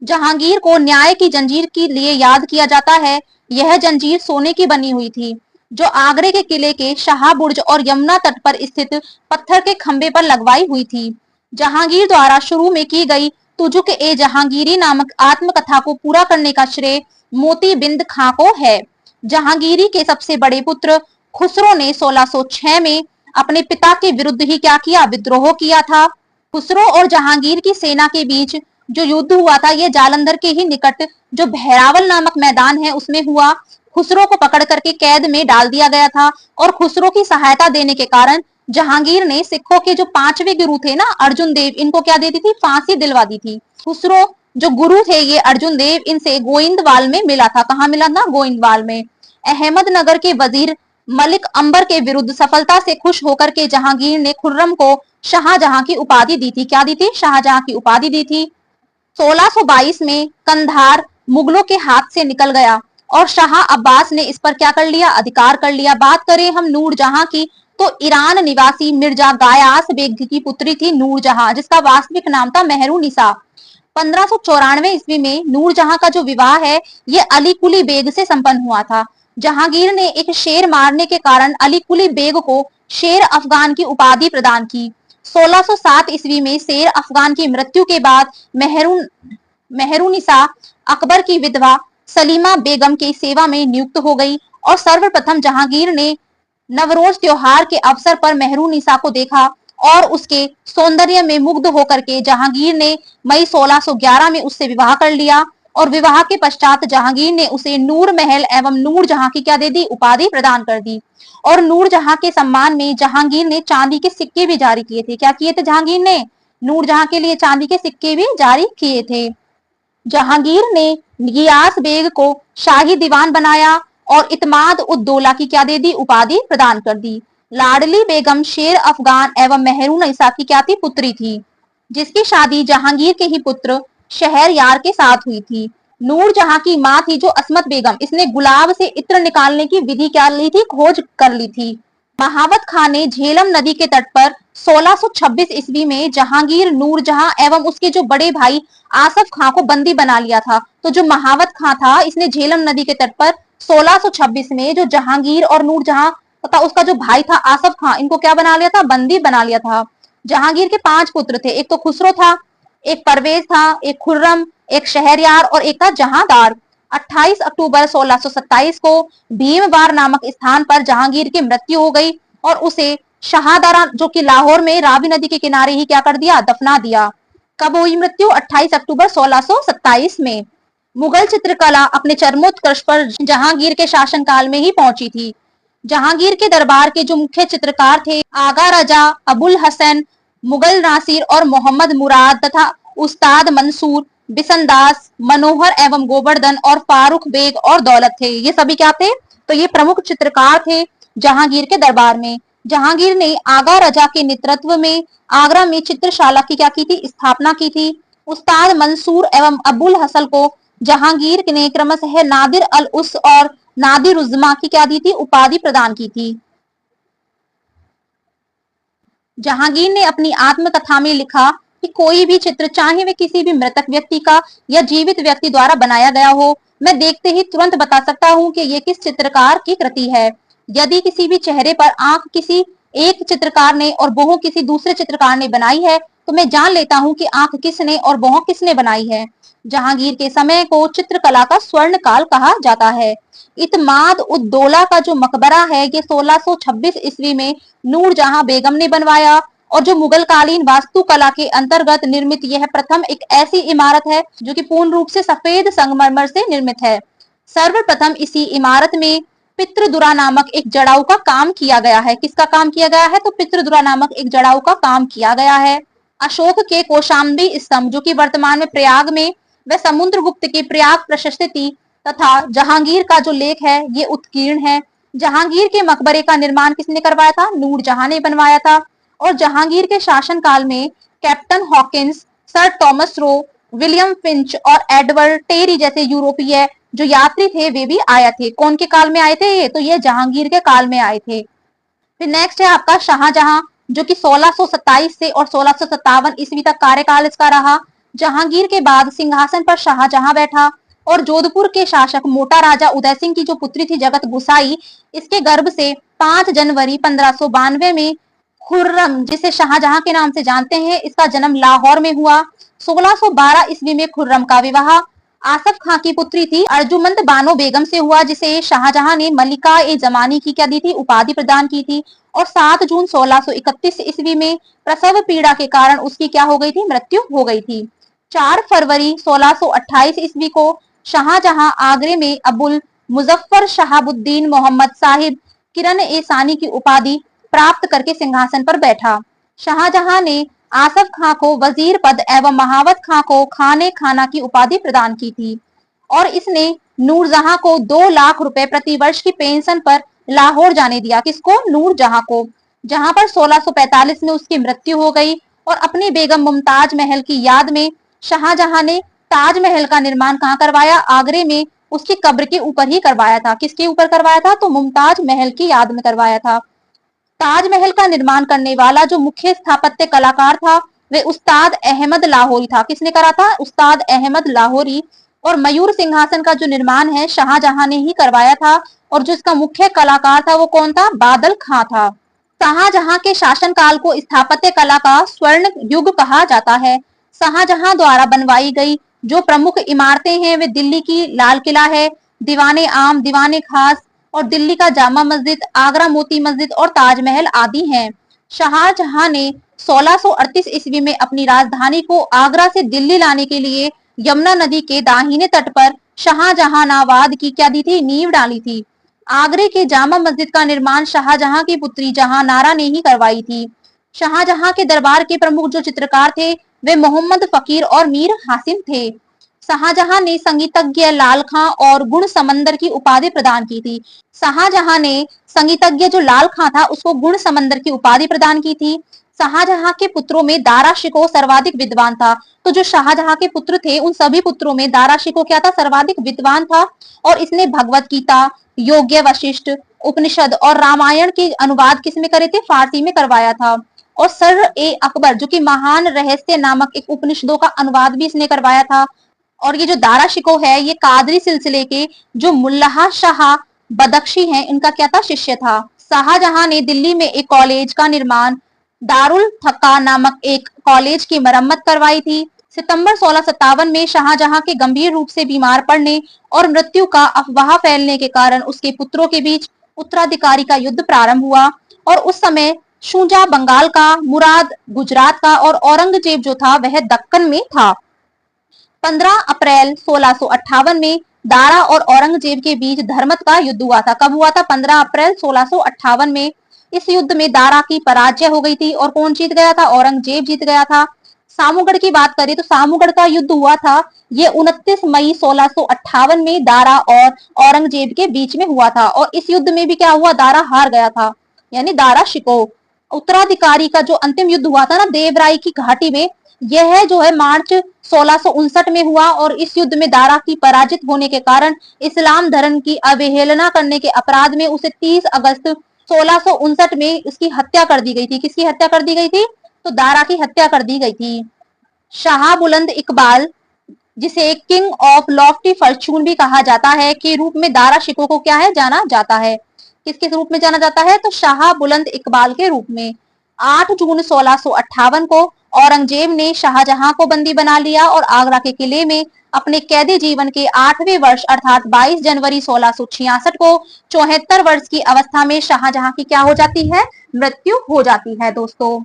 जहांगीर को न्याय की जंजीर के लिए याद किया जाता है। यह जंजीर सोने की बनी हुई थी, जो आगरे के किले के शाह बुर्ज और यमुना तट पर स्थित पत्थर के खंबे पर लगवाई हुई थी। जहांगीर द्वारा शुरू में की गई तुजुक ए जहांगीरी नामक आत्मकथा को पूरा करने का श्रेय मोती बिंद खां को है। जहांगीरी के सबसे बड़े पुत्र खुसरो ने 1606 में अपने पिता के विरुद्ध ही क्या किया, विद्रोह किया था। खुसरो और जहांगीर की सेना के बीच जो युद्ध हुआ था, यह जालंधर के ही निकट जो बहरावल नामक मैदान है उसमें हुआ। खुसरो को पकड़ करके कैद में डाल दिया गया था और खुसरो की सहायता देने के कारण जहांगीर ने सिखों के जो 5वें गुरु थे ना, अर्जुन देव, इनको क्या दे दी थी, फांसी दिलवा दी थी। खुसरो जो गुरु थे ये अर्जुन देव, इनसे गोइंदवाल में मिला था। कहाँ मिला था, गोइंदवाल में। अहमदनगर के वजीर मलिक अंबर के विरुद्ध सफलता से खुश होकर के जहांगीर ने खुर्रम को शाहजहां की उपाधि दी थी। क्या दी थी, शाहजहां की उपाधि दी थी। 1622 में कंधार मुगलों के हाथ से निकल गया और शाह अब्बास ने इस पर क्या कर लिया, अधिकार कर लिया। बात करें हम नूरजहां की, तो ईरान निवासी मिर्जा गायास बेग की पुत्री थी नूरजहां, जिसका वास्तविक नाम था मेहरुनिसा। 1594 ईस्वी में नूरजहां का जो विवाह है ये अली कुली बेग से संपन्न हुआ था। जहांगीर ने एक शेर मारने के कारण अली कुली बेग को शेर अफगान की उपाधि प्रदान की। 1607 ईस्वी में शेर अफगान की मृत्यु के बाद मेहरुनिसा अकबर की विधवा सलीमा बेगम की सेवा में नियुक्त हो गई और सर्वप्रथम जहांगीर ने नवरोज त्योहार के अवसर पर मेहरुनिसा को देखा और उसके सौंदर्य में मुग्ध होकर के जहांगीर ने मई 1611 में उससे विवाह कर लिया और विवाह के पश्चात जहांगीर ने उसे नूर महल एवं नूरजहां की क्या दे दी, उपाधि प्रदान कर दी। और नूरजहां के सम्मान में जहांगीर ने चांदी के सिक्के भी जारी किए थे। क्या किए थे जहांगीर ने, नूरजहां के लिए चांदी के सिक्के भी जारी किए थे। जहांगीर ने गियास बेग को शाही दीवान बनाया और इतमाद उद्दौला की क्या दे दी, उपाधि प्रदान कर दी। लाडली बेगम शेर अफगान एवं मेहरुनिसा की क्या थी, पुत्री थी, जिसकी शादी जहांगीर के ही पुत्र शहरयार के साथ हुई थी। नूरजहां की मां थी जो असमत बेगम, इसने गुलाब से इत्र निकालने की विधि क्या ली थी, खोज कर ली थी। महावत खां ने झेलम नदी के तट पर 1626 ईस्वी में जहांगीर, नूरजहां एवं उसके जो बड़े भाई आसफ खां को बंदी बना लिया था। तो जो महावत खां था, इसने झेलम नदी के तट पर 1626 में जो जहांगीर और नूरजहां तथा उसका जो भाई था आसफ खां, इनको क्या बना लिया था, बंदी बना लिया था। जहांगीर के 5 पुत्र थे, एक तो खुसरो था, एक परवेज था, एक खुर्रम, एक शहरयार और एक था जहांदार। 28 अक्टूबर 1627 को भीमवार नामक स्थान पर जहांगीर की मृत्यु हो गई और उसे शाहदारा जो कि लाहौर में रावी नदी के किनारे ही क्या कर दिया, दफना दिया। कब हुई मृत्यु, 28 अक्टूबर 1627 में। मुगल चित्रकला अपने चरमोत्कर्ष पर जहांगीर के शासनकाल में ही पहुंची थी। जहांगीर के दरबार के जो मुख्य चित्रकार थे आगा रजा, अबुल हसन, मुगल नासिर और मोहम्मद मुराद तथा उस्ताद मंसूर, बिसनदास, मनोहर एवं गोवर्धन और फारूक बेग और दौलत थे। ये सभी क्या थे? तो ये प्रमुख चित्रकार थे जहांगीर के दरबार में। जहांगीर ने आगा रजा के नेतृत्व में आगरा में चित्रशाला की क्या की थी? स्थापना की थी। उस्ताद मंसूर एवं अबुल हसन को जहांगीर ने क्रमशः नादिर अल उस और नादिर उज्जमा की क्या दी थी? उपाधि प्रदान की थी। जहांगीर ने अपनी आत्मकथा में लिखा कि कोई भी चित्र, चाहे वह किसी भी मृतक व्यक्ति का या जीवित व्यक्ति द्वारा बनाया गया हो, मैं देखते ही तुरंत बता सकता हूं कि यह किस चित्रकार की कृति है। यदि किसी भी चेहरे पर आंख किसी एक चित्रकार ने और भौं किसी दूसरे चित्रकार ने बनाई है, तो मैं जान लेता हूं कि आंख किसने और भौं किसने बनाई है। जहांगीर के समय को चित्रकला का स्वर्ण काल कहा जाता है। इतमाद उद्दौला का जो मकबरा है, ये 1626 ईस्वी में नूरजहां बेगम ने बनवाया, और जो मुगल कालीन वास्तुकला के अंतर्गत निर्मित यह प्रथम एक ऐसी इमारत है जो कि पूर्ण रूप से सफेद संगमरमर से निर्मित है। सर्वप्रथम इसी इमारत में पितृदुरा नामक एक जड़ाऊ का काम किया गया है। किसका काम किया गया है? तो पितृदुरा नामक एक जड़ाऊ का काम किया गया है। अशोक के कौशाम्बी स्तंभ, जो कि वर्तमान में प्रयाग में, व समुद्रगुप्त की प्रयाग प्रशस्ति तथा जहांगीर का जो लेख है ये उत्कीर्ण है। जहांगीर के मकबरे का निर्माण किसने करवाया था? नूरजहां ने बनवाया था। और जहांगीर के शासनकाल में captain Hawkins, sir Thomas Roe, William Finch और एडवर्ड टेरी जैसे यूरोपीय जो यात्री थे वे भी आए थे। कौन के काल में आए थे ये? तो ये जहांगीर के काल में आए थे। फिर नेक्स्ट है आपका शाहजहां, जो कि 1627 से और 1657 ईस्वी तक कार्यकाल इसका रहा। जहांगीर के बाद सिंहासन पर शाहजहां बैठा, और जोधपुर के शासक मोटा राजा उदय सिंह की जो पुत्री थी जगत गुसाई, इसके गर्भ से 5 जनवरी 1592 में खुर्रम, जिसे शाहजहां के नाम से जानते हैं, इसका जन्म लाहौर में हुआ। 1612 ईस्वी में खुर्रम का विवाह आसफ खां की पुत्री थी अर्जुमंद बानो बेगम से हुआ, जिसे शाहजहां ने मलिका ए जमानी की क्या दी थी? उपाधि प्रदान की थी। और 7 जून 1631 ईस्वी में प्रसव पीड़ा के कारण उसकी क्या हो गई थी? मृत्यु हो गई थी। 4 फरवरी 1628 ईस्वी को शाहजहां आगरे में अबुल मुजफ्फर शहाबुद्दीन मोहम्मद साहिब किरण ए सानी की उपाधि प्राप्त करके सिंहासन पर बैठा। शाहजहां ने आसफ खां को वजीर पद एवं महावत खां को खाने खाना की उपाधि प्रदान की थी, और इसने नूरजहां को 2 लाख रुपए प्रति वर्ष की पेंशन पर लाहौर जाने दिया। किसको? नूरजहां को। जहां पर 1645 में उसकी मृत्यु हो गई, और अपनी बेगम मुमताज महल की याद में शाहजहां ने ताजमहल का निर्माण कहाँ करवाया? आगरे में उसकी कब्र के ऊपर ही करवाया था। किसके ऊपर करवाया था? तो मुमताज महल की याद में करवाया था। ताजमहल का निर्माण करने वाला जो मुख्य स्थापत्य कलाकार था वह उस्ताद अहमद लाहौरी था। किसने करा था? उस्ताद अहमद लाहौरी। और मयूर सिंहासन का जो निर्माण है शाहजहां ने ही करवाया था, और जो इसका मुख्य कलाकार था वो कौन था? बादल खां था। शाहजहां के शासनकाल को स्थापत्य कला का स्वर्ण युग कहा जाता है। शाहजहां द्वारा बनवाई गई जो प्रमुख इमारतें हैं वे दिल्ली की लाल किला है, दीवाने आम, दीवाने खास, और दिल्ली का जामा मस्जिद, आगरा मोती मस्जिद और ताजमहल आदि हैं। शाहजहां ने 1638 ईस्वी में अपनी राजधानी को आगरा से दिल्ली लाने के लिए यमुना नदी के दाहिने तट पर शाहजहानाबाद की क्या दी थी? नींव डाली थी। आगरे के जामा मस्जिद का निर्माण शाहजहां की पुत्री जहांनारा ने ही करवाई थी। शाहजहां के दरबार के प्रमुख जो चित्रकार थे वे मोहम्मद फकीर और मीर हासिम थे। शाहजहां ने संगीतज्ञ लाल खां और गुण समंदर की उपाधि प्रदान की थी। शाहजहां ने संगीतज्ञ जो लाल खां था उसको गुण समंदर की उपाधि प्रदान की थी। शाहजहां के पुत्रों में दारा शिकोह सर्वाधिक विद्वान था। तो जो शाहजहां के पुत्र थे उन सभी पुत्रों में दारा शिकोह क्या था? सर्वाधिक विद्वान था, और इसने भगवत गीता, योग्य वशिष्ठ, उपनिषद और रामायण के अनुवाद किसमें करे थे? फारसी में करवाया था। और सर ए अकबर जो कि महान रहस्य नामक एक उपनिषदों का अनुवाद भी इसने करवाया था। और ये जो दारा शिकोह है ये कादरी सिलसिले के जो मुल्लाह शाह बदख्शी हैं इनका क्या था? शिष्य था। शाहजहां ने दिल्ली में एक कॉलेज का निर्माण, दारुल थक्का नामक एक कॉलेज की मरम्मत करवाई थी। सितंबर 1657 में शाहजहां के गंभीर रूप से बीमार पड़ने और मृत्यु का अफवाह फैलने के कारण उसके पुत्रों के बीच उत्तराधिकारी का युद्ध प्रारंभ हुआ, और उस समय शुजा बंगाल का, मुराद गुजरात का, और औरंगजेब जो था वह दक्कन में था। 15 अप्रैल 1658 में दारा और औरंगजेब के बीच धर्मत का युद्ध हुआ था। कब हुआ था? 15 अप्रैल 1658 में। इस युद्ध में दारा की पराजय हो गई थी, और कौन जीत गया था? औरंगजेब जीत गया था। सामूगढ़ की बात करें तो सामूगढ़ का युद्ध हुआ था, ये 29 मई 1658 में दारा और औरंगजेब के बीच में हुआ था। और इस युद्ध में भी क्या हुआ, दारा हार गया था, यानी दारा शिकोह। उत्तराधिकारी का जो अंतिम युद्ध हुआ था ना देवराय की घाटी में, यह जो है मार्च 1659 में हुआ। और इस युद्ध में दारा की पराजित होने के कारण इस्लाम धर्म की अवहेलना करने के अपराध में उसे 30 अगस्त 1659 में उसकी हत्या कर दी गई थी। किसकी हत्या कर दी गई थी, तो दारा की हत्या कर दी गई थी। शाह बुलंद इकबाल, जिसे किंग ऑफ लॉफ्टी फॉर्च्यून भी कहा जाता है, के रूप में दारा शिकोह को क्या है, जाना जाता है। किसके रूप में जाना जाता है, तो शाह बुलंद इकबाल के रूप में। 8 जून 1658 को औरंगजेब ने शाहजहां को बंदी बना लिया और आगरा के किले में अपने कैदी जीवन के 8वें वर्ष अर्थात 22 जनवरी 1666 को 74 वर्ष की अवस्था में शाहजहां की क्या हो जाती है, मृत्यु हो जाती है दोस्तों।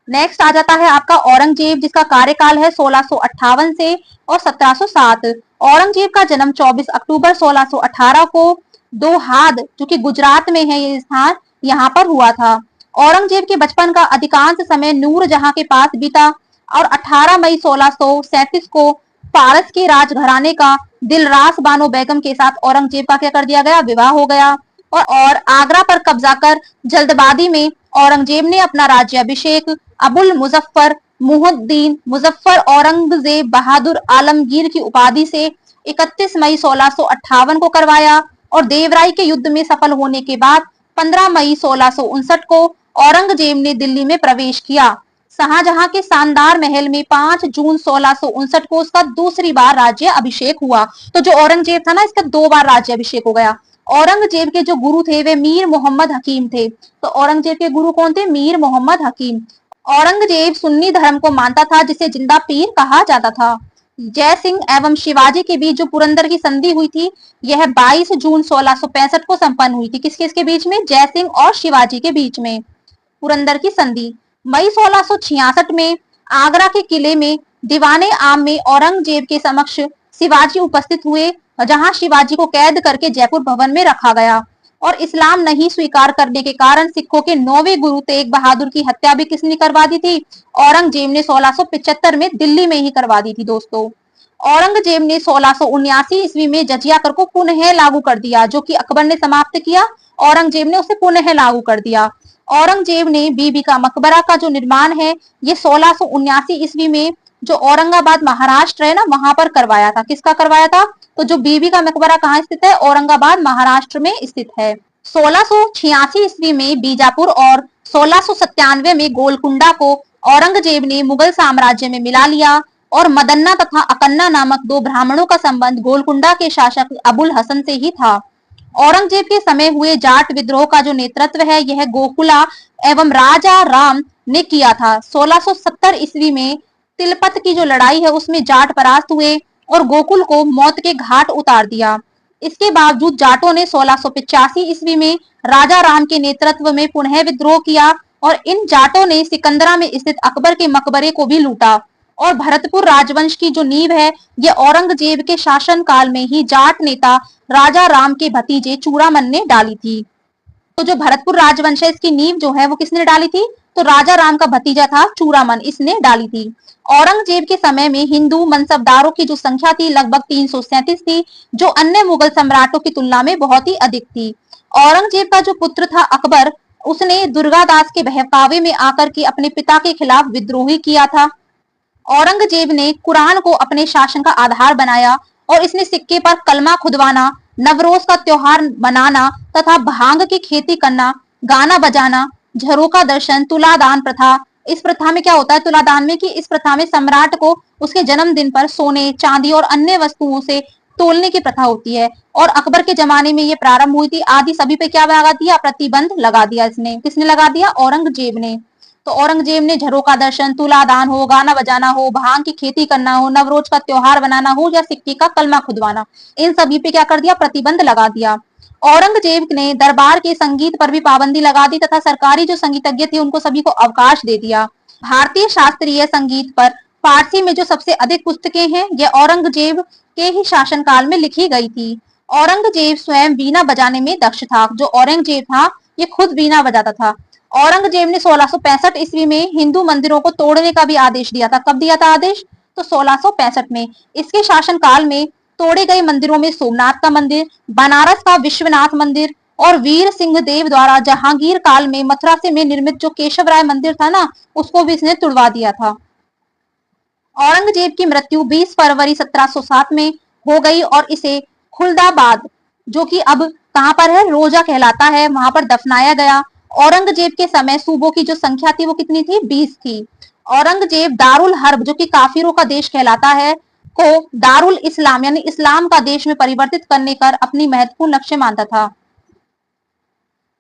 नेक्स्ट आ जाता है आपका औरंगजेब, जिसका कार्यकाल है 1658 से और 1707। औरंगजेब का जन्म 24 अक्टूबर 1618 को दोहाद, जो कि गुजरात में है ये स्थान, यहाँ पर हुआ था। औरंगजेब के बचपन का अधिकांश समय नूरजहां के पास बीता और 18 मई 1637 को पारस के राजघराने का दिलरास बानो बेगम के साथ औरंगजेब का क्या कर दिया गया, विवाह हो गया। और आगरा पर कब्जा कर जल्दबाजी में औरंगजेब ने अपना राज्याभिषेक अबुल मुजफ्फर मुहुद्दीन मुजफ्फर औरंगजेब बहादुर आलमगीर की उपाधि से 31 मई 1658 को करवाया। और देवराय के युद्ध में सफल होने के बाद 15 मई 1659 को औरंगजेब ने दिल्ली में प्रवेश किया। शाहजहां के शानदार महल में 5 जून 1659 को उसका दूसरी बार राज्य अभिषेक हुआ। तो जो औरंगजेब था ना, इसका 2 बार राज्य अभिषेक हो गया। औरंगजेब के जो गुरु थे वे मीर मोहम्मद हकीम थे। तो औरंगजेब के गुरु कौन थे, मीर मोहम्मद हकीम। औरंगजेब सुन्नी धर्म को मानता था, जिसे जिंदा पीर कहा जाता था। जय सिंह एवं शिवाजी के बीच जो पुरंदर की संधि हुई थी, यह 22 जून 1665 को संपन्न हुई थी। किसके इसके बीच में, जय सिंह और शिवाजी के बीच में पुरंदर की संधि। मई 1666 में आगरा के किले में दीवाने आम में औरंगजेब के समक्ष शिवाजी उपस्थित हुए, जहां शिवाजी को कैद करके जयपुर भवन में रखा गया। और इस्लाम नहीं स्वीकार करने के कारण सिखों के 9वें गुरु तेग बहादुर की हत्या भी किसने करवा दी थी, औरंगजेब ने 1675 में दिल्ली में ही करवा दी थी दोस्तों। औरंगजेब ने 1679 ईस्वी में जजिया कर को पुनः लागू कर दिया, जो कि अकबर ने समाप्त किया, औरंगजेब ने उसे पुनः लागू कर दिया। औरंगजेब ने बीबी का मकबरा का जो निर्माण है, ये 1679 ईस्वी में जो औरंगाबाद महाराष्ट्र है ना, वहां पर करवाया था। किसका करवाया था, तो जो बीबी का मकबरा कहाँ स्थित है, औरंगाबाद महाराष्ट्र में स्थित है। 1686 ईस्वी में बीजापुर और 1697 में गोलकुंडा को औरंगजेब ने मुगल साम्राज्य में मिला लिया। और मदन्ना तथा अकन्ना नामक 2 ब्राह्मणों का संबंध गोलकुंडा के शासक अबुल हसन से ही था। औरंगजेब के समय हुए जाट विद्रोह का जो नेतृत्व है, यह गोकुला एवं राजा राम ने किया था। 1670 ईस्वी में तिलपत की जो लड़ाई है, उसमें जाट परास्त हुए और गोकुल को मौत के घाट उतार दिया। इसके बावजूद जाटों ने 1685 ईस्वी में राजा राम के नेतृत्व में पुनः विद्रोह किया और इन जाटों ने सिकंदरा में स्थित अकबर के मकबरे को भी लूटा। और भरतपुर राजवंश की जो नींव है, ये औरंगजेब के शासन काल में ही जाट नेता राजा राम के भतीजे चूड़ामन ने डाली थी। तो जो भरतपुर राजवंश है, इसकी नींव जो है वो किसने डाली थी, तो राजा राम का भतीजा था चूड़ामन, इसने डाली थी। औरंगजेब के समय में हिंदू मनसबदारों की जो संख्या थी लगभग 337 थी, जो अन्य मुगल सम्राटों की तुलना में बहुत ही अधिक थी। औरंगजेब का जो पुत्र था अकबर, उसने दुर्गादास के बहकावे में आकर के अपने पिता के खिलाफ विद्रोही किया था। औरंगजेब ने कुरान को अपने शासन का आधार बनाया और इसने सिक्के पर कलमा खुदवाना, नवरोज का त्योहार मनाना तथा भांग की खेती करना, गाना बजाना, झरोका दर्शन, तुलादान प्रथा। इस प्रथा में क्या होता है, तुलादान में, कि इस प्रथा में सम्राट को उसके जन्मदिन पर सोने, चांदी और अन्य वस्तुओं से तोलने की प्रथा होती है। और अकबर के जमाने में ये प्रारंभ हुई थी। आदि सभी पे क्या लगा दिया, प्रतिबंध लगा दिया। इसने किसने लगा दिया, औरंगजेब ने। तो औरंगजेब ने झरोका दर्शन, तुलादान हो, गाना बजाना हो, भांग की खेती करना हो, नवरोज का त्योहार बनाना हो या सिक्के का कलमा खुदवाना, इन सभी पे क्या कर दिया, प्रतिबंध लगा दिया। औरंगजेब ने दरबार के संगीत पर भी पाबंदी लगा दी तथा सरकारी जो संगीतज्ञ थे उनको सभी को अवकाश दे दिया। भारतीय शास्त्रीय संगीत पर फारसी में जो सबसे अधिक पुस्तकें हैं, यह औरंगजेब के ही शासनकाल में लिखी गई थी। औरंगजेब स्वयं बीना बजाने में दक्ष था। जो औरंगजेब था, ये खुद बीना बजाता था। औरंगजेब ने 1665 ईस्वी में हिंदू मंदिरों को तोड़ने का भी आदेश दिया था। कब दिया था आदेश? तो 1665 में। इसके शासनकाल में तोड़े गए मंदिरों में सोमनाथ का मंदिर, बनारस का विश्वनाथ मंदिर और वीर सिंह देव द्वारा जहांगीर काल में मथुरा से में निर्मित जो केशव राय मंदिर था ना, उसको भी इसने तुड़वा दिया था। औरंगजेब की मृत्यु 20 फरवरी 1707 में हो गई और इसे खुलदाबाद, जो कि अब कहां पर है, रोजा कहलाता है, वहां पर दफनाया गया। औरंगजेब के समय सूबों की जो संख्या थी वो कितनी थी? 20 थी। औरंगजेब दारुल हर्ब, जो कि काफिरों का देश कहलाता है, को दारुल इस्लाम यानी इस्लाम का देश में परिवर्तित करने कर अपनी महत्वपूर्ण लक्ष्य मानता था।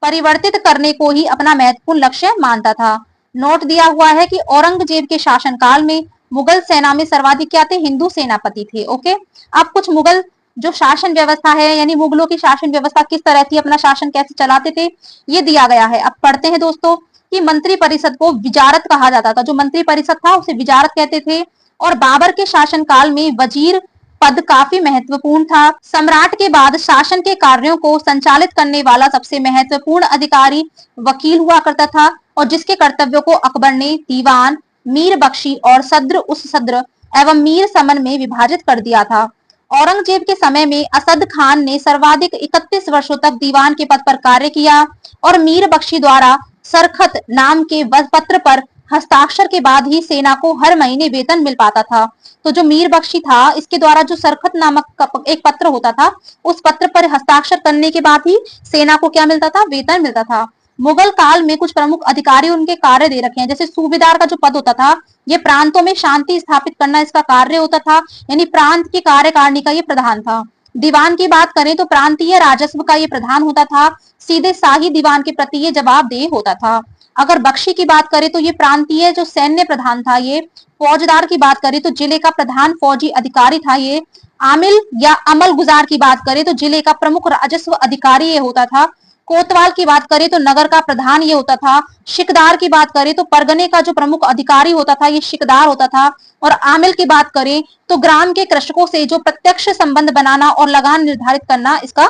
परिवर्तित करने को ही अपना महत्वपूर्ण लक्ष्य मानता था। नोट दिया हुआ है कि औरंगजेब के शासनकाल में मुगल सेना में सर्वाधिक क्या थे? हिंदू सेनापति थे। ओके, अब कुछ मुगल जो शासन व्यवस्था है, यानी मुगलों की शासन व्यवस्था किस तरह थी, अपना शासन कैसे चलाते थे, ये दिया गया है। अब पढ़ते हैं दोस्तों कि मंत्री परिषद को विजारत कहा जाता था। जो मंत्री परिषद था उसे विजारत कहते थे। और बाबर के शासनकाल में वजीर पद काफी महत्वपूर्ण था। सम्राट के बाद शासन के कार्यों को संचालित करने वाला सबसे महत्वपूर्ण अधिकारी वकील हुआ करता था, और जिसके कर्तव्यों को अकबर ने दीवान, मीर बख्शी और सद्र उस सद्र एवं मीर समन में विभाजित कर दिया था। औरंगजेब के समय में असद खान ने सर्वाधिक 31 वर्षों तक दीवान के पद पर कार्य किया, और मीर बख्शी द्वारा सरखत नाम के पत्र पर हस्ताक्षर के बाद ही सेना को हर महीने वेतन मिल पाता था। तो जो मीर बख्शी था, इसके द्वारा जो सरखत नामक एक पत्र होता था, उस पत्र पर हस्ताक्षर करने के बाद ही सेना को क्या मिलता था? वेतन मिलता था। मुगल काल में कुछ प्रमुख अधिकारी उनके कार्य दे रखे हैं। जैसे सूबेदार का जो पद होता था, ये प्रांतों में शांति स्थापित करना इसका कार्य होता था, यानी प्रांत की कार्यकारिणी का ये प्रधान था। दीवान की बात करें तो प्रांतीय राजस्व का ये प्रधान होता था, सीधे शाही दीवान के प्रति ये जवाबदेह होता था। अगर बख्शी की बात करें तो ये प्रांतीय जो सैन्य प्रधान था। ये फौजदार की बात करें तो जिले का प्रधान फौजी अधिकारी था। ये आमिल या अमल गुजार की बात करें तो जिले का प्रमुख राजस्व अधिकारी ये होता था। कोतवाल की बात करें तो नगर का प्रधान ये होता था। शिकदार की बात करें तो परगने का जो प्रमुख अधिकारी होता था, ये शिकदार होता था। और आमिल की बात करें तो ग्राम के कृषकों से जो प्रत्यक्ष संबंध बनाना और लगान निर्धारित करना इसका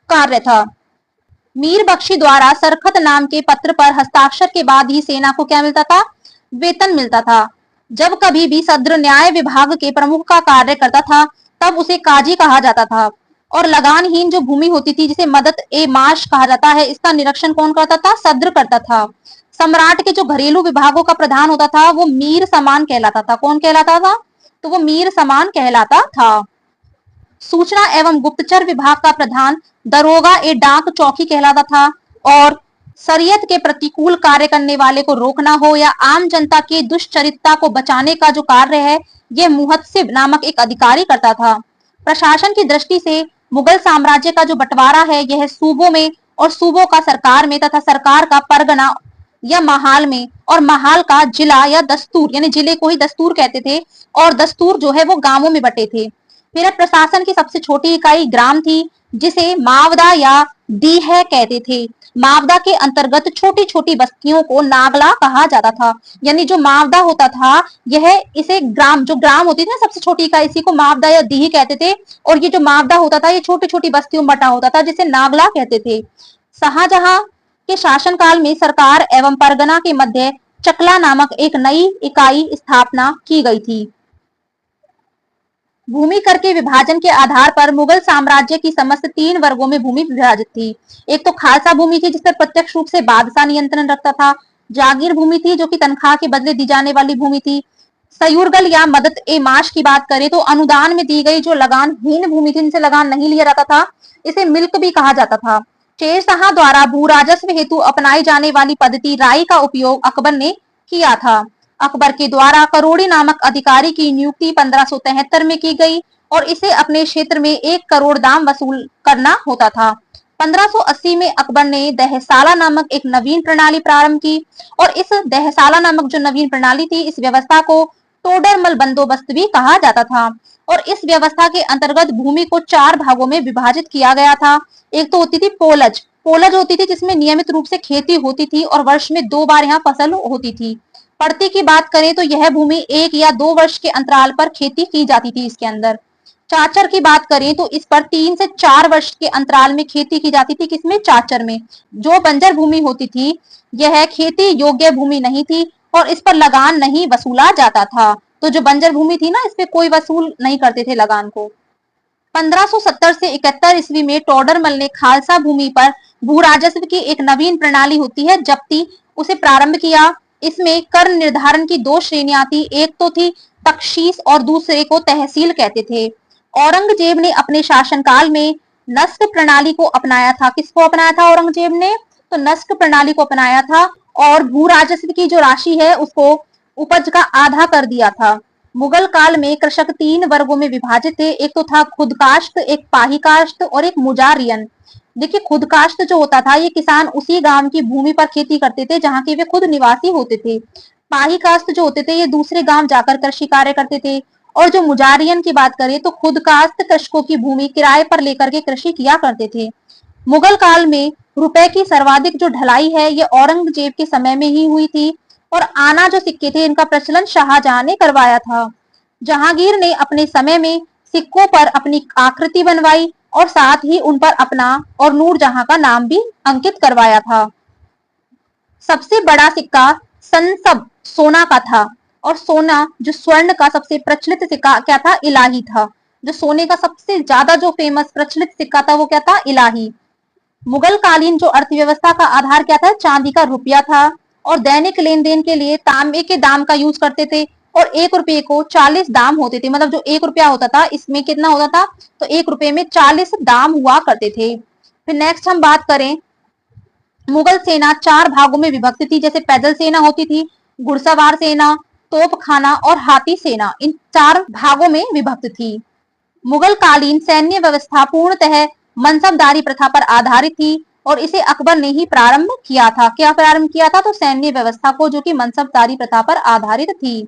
कार्य था। मीर बख्शी द्वारा सरखत नाम के पत्र पर हस्ताक्षर के बाद ही सेना को क्या मिलता था? वेतन मिलता था। जब कभी भी सद्र न्याय विभाग के प्रमुख का कार्य करता था, तब उसे काजी कहा जाता था। और लगानहीन जो भूमि होती थी, जिसे मदत ए माश कहा जाता है, इसका निरीक्षण कौन करता था? सद्र करता था। सम्राट के जो घरेलू विभागों का प्रधान होता था, वो मीर समान कहलाता था। कौन कहलाता था? तो वो मीर समान कहलाता था। सूचना एवं गुप्तचर विभाग का प्रधान दरोगा ए डाक चौकी कहलाता था। और शरीयत के प्रतिकूल कार्य करने वाले को रोकना हो या आम जनता की दुष्चरित्रता को बचाने का जो कार्य है, यह मुहत्सिब नामक एक अधिकारी करता था। प्रशासन की दृष्टि से मुगल साम्राज्य का जो बंटवारा है, यह सूबों में और सूबों का सरकार में तथा सरकार का परगना या महाल में और महाल का जिला या दस्तूर, यानी जिले को ही दस्तूर कहते थे, और दस्तूर जो है वो गांवों में बटे थे। फिर प्रशासन की सबसे छोटी इकाई ग्राम थी, जिसे मावदा या डीह कहते थे। मावदा के अंतर्गत छोटी छोटी बस्तियों को नागला कहा जाता था। यानी जो मावदा होता था, यह इसे ग्राम, जो ग्राम होती थी ना सबसे छोटी इकाई, इसी को मावदा या डीह कहते थे। और ये जो मावदा होता था, ये छोटी छोटी बस्तियों में बटा होता था, जिसे नागला कहते थे। शाहजहां के शासनकाल में सरकार एवं परगना के मध्य चकला नामक एक नई इकाई स्थापना की गई थी। भूमि कर के विभाजन के आधार पर मुगल साम्राज्य की समस्त 3 वर्गों में भूमि विभाजित थी। एक तो खालसा भूमि थी, जिस पर प्रत्यक्ष रूप से बादशाह नियंत्रण रखता था। जागीर भूमि थी, जो कि तनख्वाह के बदले दी जाने वाली भूमि थी। सयूरगल या मदद ए माश की बात करें तो अनुदान में दी गई जो लगानहीन भूमि थी, जिनसे लगान नहीं लिया जाता था, इसे मिल्क भी कहा जाता था। शेरशाह द्वारा भू राजस्व हेतु अपनाई जाने वाली पद्धति राई का उपयोग अकबर ने किया था। अकबर के द्वारा करोड़ी नामक अधिकारी की नियुक्ति 1573 में की गई, और इसे अपने क्षेत्र में 1 करोड़ दाम वसूल करना होता था। 1580 में अकबर ने दहसाला नामक एक नवीन प्रणाली प्रारंभ की, और इस दहसाला नामक जो नवीन प्रणाली थी, इस व्यवस्था को टोडरमल बंदोबस्त भी कहा जाता था। और इस व्यवस्था के अंतर्गत भूमि को 4 भागों में विभाजित किया गया था। एक तो होती थी पोलज। पोलज होती थी जिसमें नियमित रूप से खेती होती थी और वर्ष में 2 बार यहाँ फसल होती थी। पड़ती की बात करें तो यह भूमि 1 या 2 वर्ष के अंतराल पर खेती की जाती थी इसके अंदर। चाचर की बात करें तो इस पर 3 से 4 वर्ष के अंतराल में खेती की जाती थी। किसमें? चाचर में। जो बंजर भूमि होती थी यह खेती योग्य भूमि नहीं थी और इस पर लगान नहीं वसूला जाता था। तो जो बंजर भूमि थी ना, इस पे कोई वसूल नहीं करते थे लगान को। 1570 से 71 ईस्वी में टोडरमल ने खालसा भूमि पर भू राजस्व की एक नवीन प्रणाली होती है जब्ती, उसे प्रारंभ किया। इसमें कर निर्धारण की 2 श्रेणियां थी, एक तो थी तख्शीस और दूसरे को तहसील कहते थे। औरंगजेब ने अपने शासनकाल में नस्क प्रणाली को अपनाया था। किसको अपनाया था औरंगजेब ने? तो नस्क प्रणाली को अपनाया था और भू राजस्व की जो राशि है उसको उपज का आधा कर दिया था। मुगल काल में कृषक 3 वर्गों में विभाजित थे, एक तो था खुदकाश्त, एक पाहीकाश्त और एक मुजारियन। देखिए, खुदकाश्त जो होता था ये किसान उसी गांव की भूमि पर खेती करते थे जहां के वे खुद निवासी होते थे। पाहीकाश्त जो होते थे ये दूसरे गांव जाकर कृषि कार्य करते थे। और जो मुजारियन की बात करें तो खुदकाश्त कृषकों की भूमि किराए पर लेकर के कृषि किया करते थे। मुगल काल में रुपए की सर्वाधिक जो ढलाई है ये औरंगजेब के समय में ही हुई थी और आना जो सिक्के थे इनका प्रचलन शाहजहां ने करवाया था। जहांगीर ने अपने समय में सिक्कों पर अपनी आकृति बनवाई और साथ ही उन पर अपना और नूरजहां का नाम भी अंकित करवाया था। सबसे बड़ा सिक्का संसब सोना का था और सोना जो स्वर्ण का सबसे प्रचलित सिक्का क्या था? इलाही था। जो सोने का सबसे ज्यादा जो फेमस प्रचलित सिक्का था वो क्या था? इलाही। मुगल कालीन जो अर्थव्यवस्था का आधार क्या था? चांदी का रुपया था और दैनिक लेन देन के लिए तांबे के दाम का यूज करते थे और 1 रुपये को 40 दाम होते थे। मतलब जो 1 रुपया होता था इसमें कितना होता था? तो 1 रुपये में 40 दाम हुआ करते थे। फिर नेक्स्ट हम बात करें, मुगल सेना 4 भागों में विभक्त थी। जैसे पैदल सेना होती थी, घुड़सवार सेना, तोपखाना और हाथी सेना, इन 4 भागों में विभक्त थी। मुगल कालीन सैन्य व्यवस्था पूर्णतः मनसबदारी प्रथा पर आधारित थी और इसे अकबर ने ही प्रारंभ किया था। क्या प्रारंभ किया था? तो सैन्य व्यवस्था को, जो कि मनसबदारी प्रथा पर आधारित थी।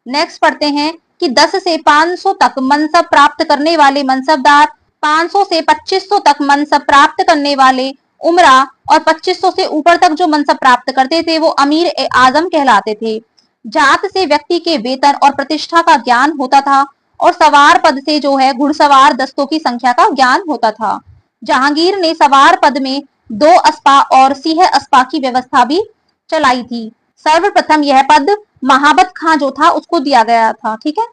नेक्स्ट पढ़ते हैं कि 10 से 500 तक मनसब प्राप्त करने वाले मनसबदार, 500 से 2500 तक मनसब प्राप्त करने वाले उमरा और 2500 से ऊपर तक जो मनसब प्राप्त करते थे वो अमीर ए आजम कहलाते थे। जात से व्यक्ति के वेतन और प्रतिष्ठा का ज्ञान होता था और सवार पद से जो है घुड़सवार दस्तों की संख्या का ज्ञान होता था। जहांगीर ने सवार पद में 2 अस्पा और सिंह अस्पा की व्यवस्था भी चलाई थी। सर्वप्रथम यह पद महाबत खां जो था उसको दिया गया था। ठीक है।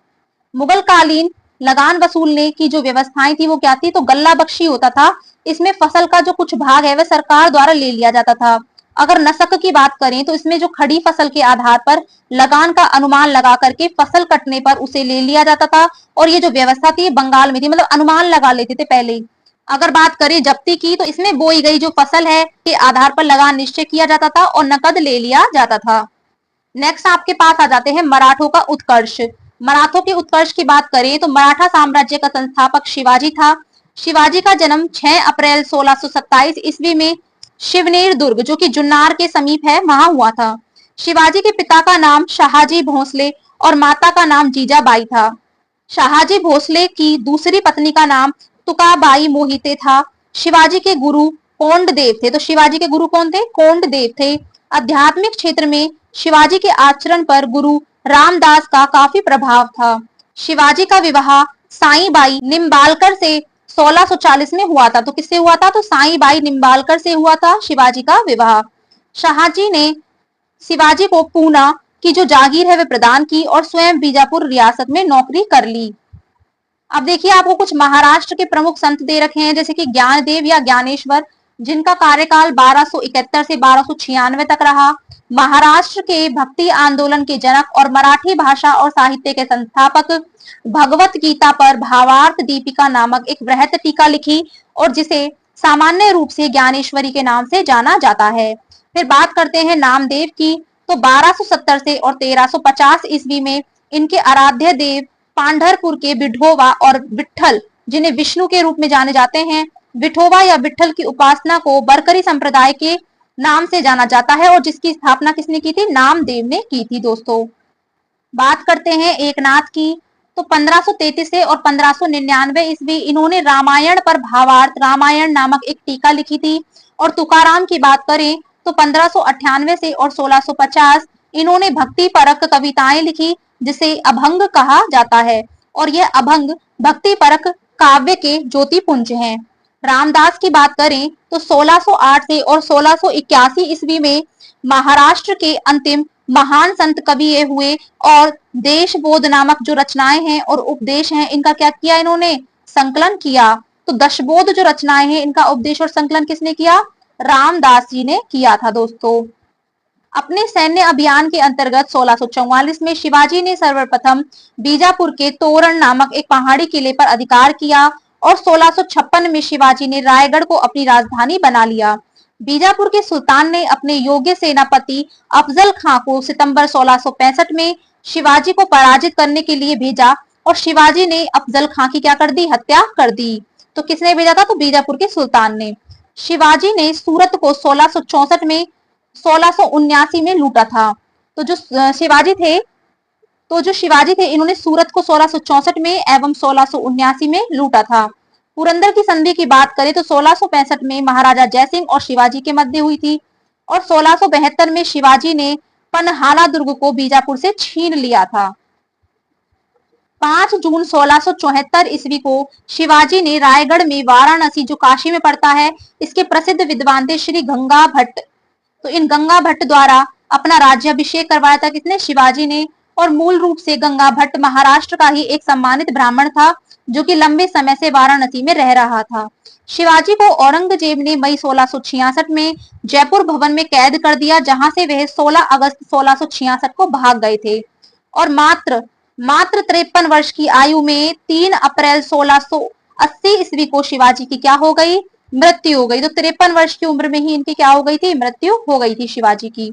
मुगल कालीन लगान वसूलने की जो व्यवस्थाएं थी वो क्या थी? तो गल्ला बख्शी होता था। इसमें फसल का जो कुछ भाग है वह सरकार द्वारा ले लिया जाता था। अगर नसक की बात करें तो इसमें जो खड़ी फसल के आधार पर लगान का अनुमान लगा करके फसल कटने पर उसे ले लिया जाता था और ये जो व्यवस्था थी बंगाल में थी, मतलब अनुमान लगा लेते थे पहले ही। अगर बात करें जब्ती की तो इसमें बोई गई जो फसल है के आधार पर लगान निश्चय किया जाता था और नकद ले लिया जाता था। नेक्स्ट आपके पास आ जाते हैं मराठों का उत्कर्ष। मराठों के उत्कर्ष की बात करें तो मराठा साम्राज्य का संस्थापक शिवाजी था। शिवाजी का जन्म 6 अप्रैल 1627 ईस्वी में शिवनेर दुर्ग जो कि जुन्नार के समीप है वहां हुआ था। शिवाजी के पिता का नाम शाहजी भोसले और माता का नाम जीजाबाई था। शाहजी भोसले की दूसरी पत्नी का नाम तुकाबाई मोहिते था। शिवाजी के गुरु कोंडदेव थे। तो शिवाजी के गुरु कौन थे? कोंडदेव थे। आध्यात्मिक क्षेत्र में शिवाजी के आचरण पर गुरु रामदास का काफी प्रभाव था। शिवाजी का विवाह साईं बाई निम्बालकर से 1640 में हुआ था। तो किससे हुआ था? तो साईं बाई निम्बालकर से हुआ था शिवाजी का विवाह। शाहजी ने शिवाजी को पूना की जो जागीर है वह प्रदान की और स्वयं बीजापुर रियासत में नौकरी कर ली। अब देखिए आपको कुछ महाराष्ट्र के प्रमुख संत दे रखे हैं, जैसे कि ज्ञानदेव या ज्ञानेश्वर, जिनका कार्यकाल 1271 से 1296 तक रहा। महाराष्ट्र के भक्ति आंदोलन के जनक और मराठी भाषा और साहित्य के संस्थापक। भगवत गीता पर भावार्थ दीपिका नामक एक वृहत टीका लिखी और जिसे सामान्य रूप से ज्ञानेश्वरी के नाम से जाना जाता है। फिर बात करते हैं नामदेव की, तो 1270 से और 1350 ईस्वी में इनके आराध्य देव पांढरपुर के विठोबा और विठल, जिन्हें विष्णु के रूप में जाने जाते हैं, विठोबा या विठल की उपासना को बरकरी संप्रदाय के नाम से जाना जाता है और जिसकी स्थापना किसने की थी? नामदेव ने की थी। दोस्तों बात करते हैं एकनाथ की, तो 1533 से और 1599 ईस्वी इन्होंने रामायण पर भावार्थ रामायण नामक एक टीका लिखी थी। और तुकाराम की बात करें तो 1598 से और 1650 इन्होंने भक्ति परक कविताएं लिखी जिसे अभंग कहा जाता है। और यह अभंग भक्ति परक काव्य के ज्योतिपुंज हैं। रामदास की बात करें तो 1608 से और 1681 ईस्वी में महाराष्ट्र के अंतिम महान संत कवि ये हुए और देशबोध नामक जो रचनाएं हैं और उपदेश हैं, इनका क्या किया इन्होंने? संकलन किया। तो दशबोध जो रचनाएं हैं, इनका उपदेश और संकलन किसने किया? रामदास जी ने किया था दोस्तों। अपने सैन्य अभियान के अंतर्गत 1644 में शिवाजी ने सर्वप्रथम बीजापुर के तोरण नामक एक पहाड़ी किले पर अधिकार किया और 1656 में शिवाजी ने रायगढ़ को अपनी राजधानी बना लिया। बीजापुर के सुल्तान ने अपने योग्य सेनापति अफजल खां को सितंबर 1665 में शिवाजी को पराजित करने के लिए भेजा और शिवाजी ने अफजल खां की क्या कर दी? हत्या कर दी। तो किसने भेजा था? तो बीजापुर के सुल्तान ने। शिवाजी ने सूरत को 1664 में 1679 में लूटा था। तो जो शिवाजी थे इन्होंने सूरत को 1664 में एवं 1679 में लूटा था। पुरंदर की संधि की बात करें तो 1665 में महाराजा जयसिंह और शिवाजी के मध्य हुई थी और 1672 में शिवाजी ने पनहाला दुर्ग को बीजापुर से छीन लिया था। 5 जून 1674 ईस्वी को शिवाजी ने रायगढ़ में वाराणसी जो काशी में पड़ता है, इसके प्रसिद्ध विद्वान थे श्री गंगा भट्ट। तो इन गंगा भट्ट द्वारा अपना राज्याभिषेक करवाया था किसने? शिवाजी ने। और मूल रूप से गंगा भट्ट महाराष्ट्र का ही एक सम्मानित ब्राह्मण था जो कि लंबे समय से वाराणसी में रह रहा था। शिवाजी को औरंगजेब ने मई 1666 में जयपुर भवन में कैद कर दिया, जहां से वह 16 अगस्त 1666 को भाग गए थे और मात्र 53 वर्ष की आयु में 3 अप्रैल 1680 ईस्वी को शिवाजी की क्या हो गई? मृत्यु हो गई। तो 53 वर्ष की उम्र में ही इनकी क्या हो गई थी? मृत्यु हो गई थी शिवाजी की।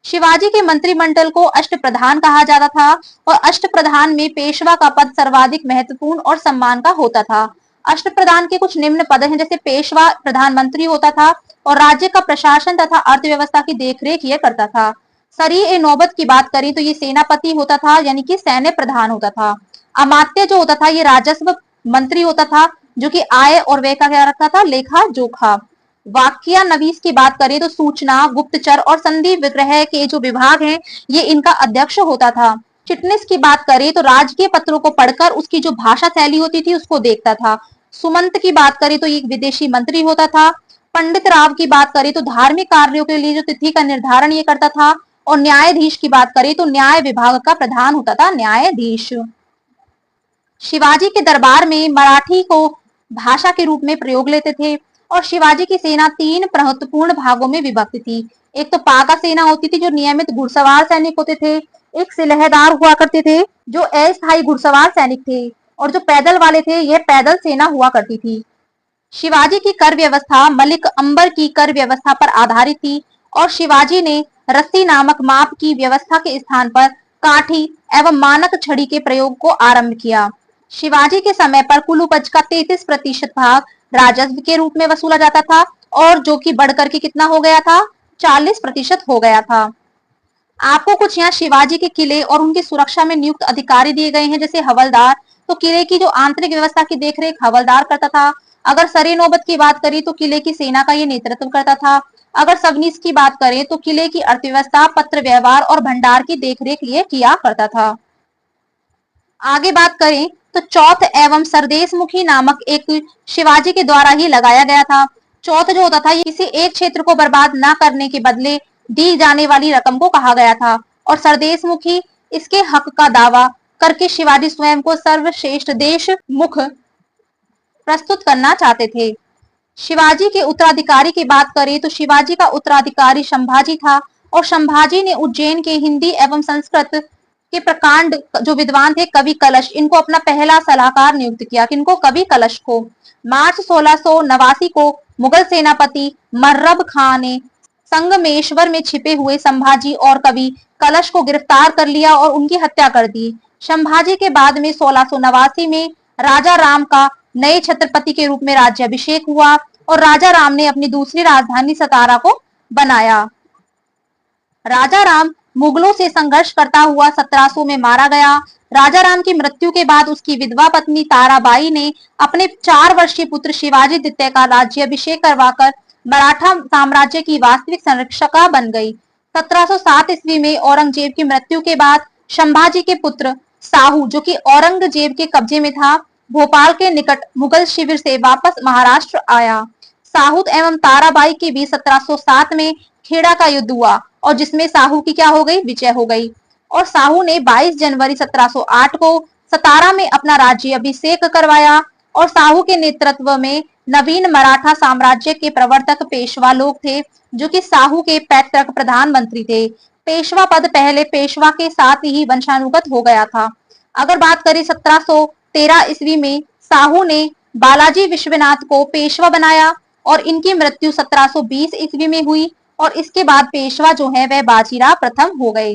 शिवाजी के मंत्रिमंडल को अष्टप्रधान कहा जाता था और अष्टप्रधान में पेशवा का पद सर्वाधिक महत्वपूर्ण और सम्मान का होता था। अष्टप्रधान के कुछ निम्न पद हैं, जैसे पेशवा प्रधानमंत्री होता था और राज्य का प्रशासन तथा अर्थव्यवस्था की देखरेख ये करता था। सरी नौबत की बात करें तो ये सेनापति होता था, यानी कि सैन्य प्रधान होता था। अमात्य जो होता था ये राजस्व मंत्री होता था, जो कि आय और व्यय का क्या रखता था? लेखा जोखा। वाक्या नवीस की बात करें तो सूचना, गुप्तचर और संधि विग्रह के जो विभाग हैं, ये इनका अध्यक्ष होता था। चिटनिस की बात करें तो राजकीय पत्रों को पढ़कर उसकी जो भाषा शैली होती थी उसको देखता था। सुमंत की बात करें तो एक विदेशी मंत्री होता था। पंडित राव की बात करें तो धार्मिक कार्यों के लिए जो तिथि का निर्धारण ये करता था। और न्यायाधीश की बात करें तो न्याय विभाग का प्रधान होता था न्यायाधीश। शिवाजी के दरबार में मराठी को भाषा के रूप में प्रयोग लेते थे और शिवाजी की सेना 3 महत्वपूर्ण भागों में विभक्त थी। एक तो पाका सेना होती थी जो नियमित घुड़सवार सैनिक होते थे, एक सिलहदार हुआ करते थे जो अस्थायी घुड़सवार सैनिक थे और जो पैदल वाले थे यह पैदल सेना हुआ करती थी। शिवाजी की कर व्यवस्था मलिक अंबर की कर व्यवस्था पर आधारित थी और शिवाजी ने रस्सी नामक माप की व्यवस्था के स्थान पर काठी एवं मानक छड़ी के प्रयोग को आरंभ किया। शिवाजी के समय पर कुल उपज का 33% भाग राजस्व के रूप में वसूला जाता था और जो कि बढ़कर के कितना हो गया था? 40% हो गया था। आपको कुछ यहाँ शिवाजी के किले और उनकी सुरक्षा में नियुक्त अधिकारी दिए गए हैं, जैसे हवलदार। तो किले की जो आंतरिक व्यवस्था की देखरेख हवलदार करता था। अगर सरे नौबत की बात करें तो किले की सेना का ये नेतृत्व करता था। अगर सबनीस की बात करें तो किले की अर्थव्यवस्था, पत्र व्यवहार और भंडार की देखरेख ये किया करता था। आगे बात करें तो चौथ एवं सरदेशमुखी नामक एक शिवाजी के द्वारा ही लगाया गया था। चौथ जो होता था ये किसी एक क्षेत्र को बर्बाद न करने के बदले दी जाने वाली रकम को कहा गया था और सरदेशमुखी इसके हक का दावा करके शिवाजी स्वयं को सर्वश्रेष्ठ देश मुख प्रस्तुत करना चाहते थे। शिवाजी के उत्तराधिकारी की बात करें तो शिवाजी का उत्तराधिकारी संभाजी था और संभाजी ने उज्जैन के हिंदी एवं संस्कृत के प्रकांड जो विद्वान थे कवि कलश, इनको अपना पहला सलाहकार नियुक्त किया। किनको? कवि कलश को। मार्च 1689 को मुगल सेनापति मर्रब खां ने संगमेश्वर में छिपे हुए संभाजी और कवि कलश को गिरफ्तार कर लिया और उनकी हत्या कर दी। संभाजी के बाद में 1689 में राजा राम का नए छत्रपति के रूप में राज्याभिषेक हुआ और राजा राम ने अपनी दूसरी राजधानी सतारा को बनाया। राजा राम मुगलों से संघर्ष करता हुआ 1700 में मारा गया। राजा राम की मृत्यु के बाद उसकी विधवा पत्नी ताराबाई ने अपने 4 वर्षीय पुत्र शिवाजी द्वितीय का राज्याभिषेक करवाकर मराठा साम्राज्य की वास्तविक संरक्षका बन गई। 1707 ईस्वी में औरंगजेब की मृत्यु के बाद संभाजी के पुत्र साहू जो कि औरंगजेब के कब्जे में था, भोपाल के निकट मुगल शिविर से वापस महाराष्ट्र आया। साहू एवं ताराबाई के बीच 1707 में खेड़ा का युद्ध हुआ और जिसमें साहू की क्या हो गई, विजय हो गई। और साहू ने 22 जनवरी 1708 को सतारा में अपना राज्य अभिषेक करवाया और साहू के नेतृत्व में नवीन मराठा साम्राज्य के प्रवर्तक पेशवा लोग थे, जो कि साहू के पैतृक प्रधानमंत्री थे। पेशवा पद पहले पेशवा के साथ ही वंशानुगत हो गया था। अगर बात करें 1713 ईस्वी में साहू ने बालाजी विश्वनाथ को पेशवा बनाया और इनकी मृत्यु 1720 ईस्वी में हुई और इसके बाद पेशवा जो है वह बाजीराव प्रथम हो गए।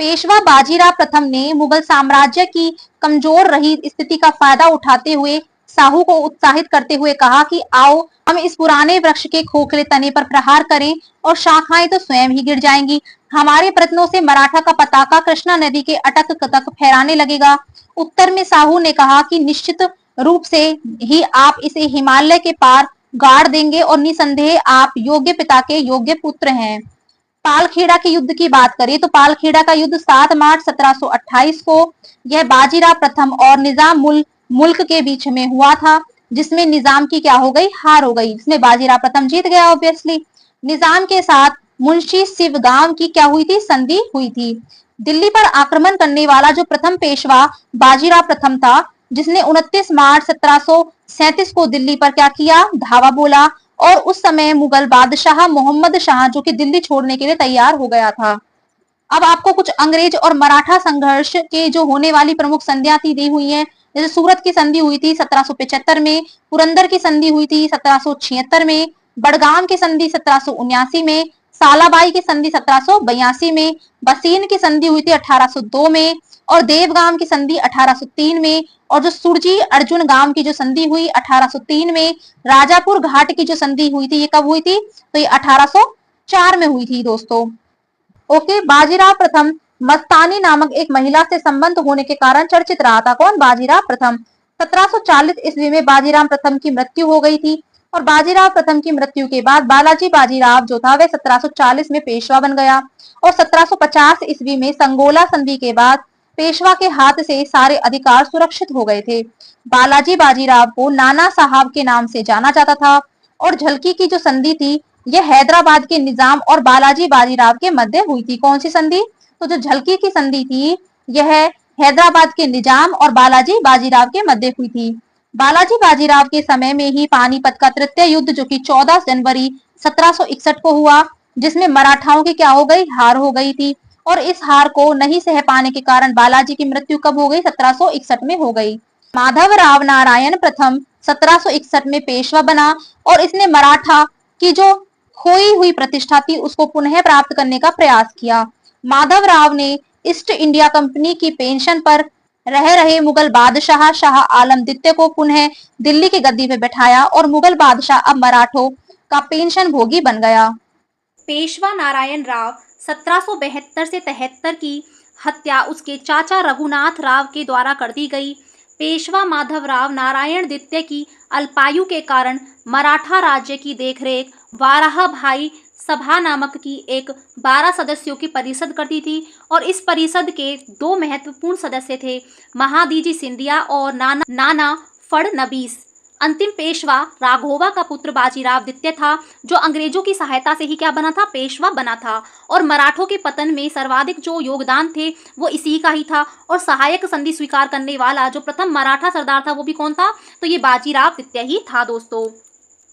पेशवा बाजीराव प्रथम ने मुगल साम्राज्य की कमजोर रही स्थिति का फायदा उठाते हुए साहू को उत्साहित करते हुए कहा कि आओ हम इस पुराने वृक्ष के खोखले तने पर प्रहार करें और शाखाएं तो स्वयं ही गिर जाएंगी। हमारे प्रयत्नों से मराठा का पताका कृष्णा नदी के अटक तक फहराने लगेगा। उत्तर में साहू ने कहा कि निश्चित रूप से ही आप इसे हिमालय के पार गाड़ देंगे और निसंदेह आप योग्य पिता के योग्य पुत्र हैं। पालखेड़ा के युद्ध की बात करें तो पालखेड़ा का युद्ध 7 मार्च 1728 को यह बाजीराव प्रथम और निजाम मुल्क के बीच में हुआ था, जिसमें निजाम की क्या हो गई, हार हो गई, जिसमें बाजीराव प्रथम जीत गया। ऑब्वियसली निजाम के साथ मुंशी शिवगाम की क्या हुई थी, संधि हुई थी। दिल्ली पर आक्रमण करने वाला जो प्रथम पेशवा बाजीराव प्रथम था, जिसने 29 मार्च 1737 को दिल्ली पर क्या किया, धावा बोला और उस समय मुगल बादशाह मोहम्मद शाह जो कि दिल्ली छोड़ने के लिए तैयार हो गया था। अब आपको कुछ अंग्रेज और मराठा संघर्ष के जो होने वाली प्रमुख संधियां थी दी हुई हैं। जैसे सूरत की संधि हुई थी 1775 में, पुरंदर की संधि हुई थी 1776 में, बड़गाम की संधि 1779 में, सालाबाई की संधि 1782 में, बसीन की संधि हुई थी 1802 में और देवगाम की संधि 1803 में और जो सुरजी अर्जुन गांव की जो संधि हुई 1803 में, राजापुर घाट की जो संधि हुई थी ये कब हुई थी, तो ये 1804 में हुई थी दोस्तों। ओके, बाजीराव प्रथम मस्तानी नामक एक महिला से संबंध होने के कारण चर्चित रहा था। कौन, बाजीराव प्रथम। 1740 ईस्वी में बाजीराव प्रथम की मृत्यु हो गई थी और बाजीराव प्रथम की मृत्यु के बाद बालाजी बाजीराव जो था वह 1740 में पेशवा बन गया और 1750 ईस्वी में संगोला संधि के बाद पेशवा के हाथ से सारे अधिकार सुरक्षित हो गए थे। बालाजी बाजीराव को नाना साहब के नाम से जाना जाता था और झलकी की जो संधि थी यह हैदराबाद के निजाम और बालाजी बाजीराव के मध्य हुई थी। कौन सी संधि, तो जो झलकी की संधि थी यह हैदराबाद के निजाम और बालाजी बाजीराव के मध्य हुई थी। बालाजी बाजीराव के समय में ही पानीपत का तृतीय युद्ध जो कि 14 जनवरी 1761 को हुआ, जिसमें मराठाओं की क्या हो गई, हार हो गई थी और इस हार को नहीं सह पाने के कारण बालाजी की मृत्यु कब हो गई, 1761 में हो गई। माधवराव नारायण प्रथम 1761 में पेशवा बना और इसने मराठा की जो खोई हुई प्रतिष्ठा थी उसको पुनः प्राप्त करने का प्रयास किया। माधवराव ने ईस्ट इंडिया कंपनी की पेंशन पर रह रहे मुगल बादशाह शाह आलम द्वितीय को पुनः दिल्ली की गद्दी पर बैठाया और मुगल बादशाह अब मराठों का पेंशन भोगी बन गया। पेशवा नारायण राव 1772 से 73 की हत्या उसके चाचा रघुनाथ राव के द्वारा कर दी गई। पेशवा माधवराव नारायण द्वितीय की अल्पायु के कारण मराठा राज्य की देखरेख वाराह भाई सभा नामक की एक 12 सदस्यों की परिषद करती थी और इस परिषद के 2 महत्वपूर्ण सदस्य थे, महादजी सिंधिया और नाना फडनवीस। अंतिम पेशवा राघोवा का पुत्र बाजीराव द्वितीय था, जो अंग्रेजों की सहायता से ही क्या बना था, पेशवा बना था और मराठों के पतन में सर्वाधिक जो योगदान थे वो इसी का ही था। और सहायक संधि स्वीकार करने वाला जो प्रथम मराठा सरदार था वो भी कौन था, तो ये बाजीराव द्वितीय ही था दोस्तों।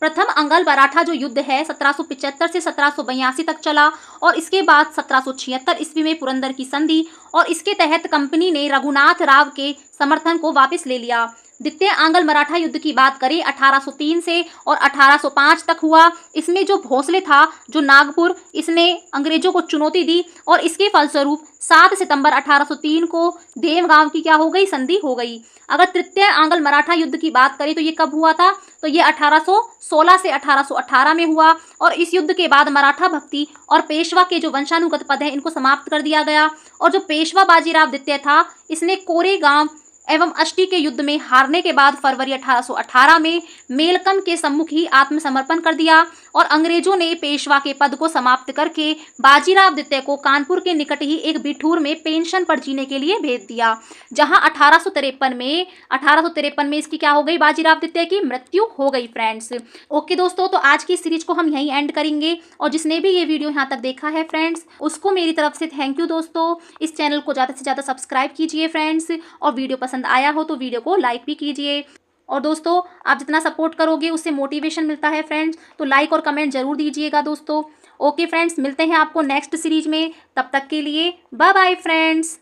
प्रथम अंगल मराठा जो युद्ध है 1775 से 1782 तक चला और इसके बाद 1776 ईस्वी में पुरंदर की संधि और इसके तहत कंपनी ने रघुनाथ राव के समर्थन को वापस ले लिया। द्वितीय आंग्ल मराठा युद्ध की बात करें 1803 से और 1805 तक हुआ। इसमें जो भोसले था जो नागपुर, इसने अंग्रेजों को चुनौती दी और इसके फलस्वरूप 7 सितंबर 1803 को देवगांव की क्या हो गई, संधि हो गई। अगर तृतीय आंग्ल मराठा युद्ध की बात करें तो ये कब हुआ था, तो ये 1816 से 1818 में हुआ और इस युद्ध के बाद मराठा भक्ति और पेशवा के जो वंशानुगत पद हैं इनको समाप्त कर दिया गया। और जो पेशवा बाजीराव द्वितीय था इसने कोरेगांव एवं अष्टी के युद्ध में हारने के बाद फरवरी 1818 में मेलकम के सम्मुख ही आत्मसमर्पण कर दिया और अंग्रेजों ने पेशवा के पद को समाप्त करके बाजीराव द्वितीय को कानपुर के निकट ही एक बिठूर में पेंशन पर जीने के लिए भेज दिया, जहां 1853 में इसकी क्या हो गई, बाजीराव द्वितीय की मृत्यु हो गई फ्रेंड्स। ओके दोस्तों, तो आज की सीरीज को हम यहीं एंड करेंगे और जिसने भी ये वीडियो यहाँ तक देखा है फ्रेंड्स, उसको मेरी तरफ से थैंक यू दोस्तों। इस चैनल को ज़्यादा से ज़्यादा सब्सक्राइब कीजिए फ्रेंड्स, और वीडियो पसंद आया हो तो वीडियो को लाइक भी कीजिए। और दोस्तों, आप जितना सपोर्ट करोगे उससे मोटिवेशन मिलता है फ्रेंड्स, तो लाइक और कमेंट जरूर दीजिएगा दोस्तों। ओके फ्रेंड्स, मिलते हैं आपको नेक्स्ट सीरीज में, तब तक के लिए बाय बाय फ्रेंड्स।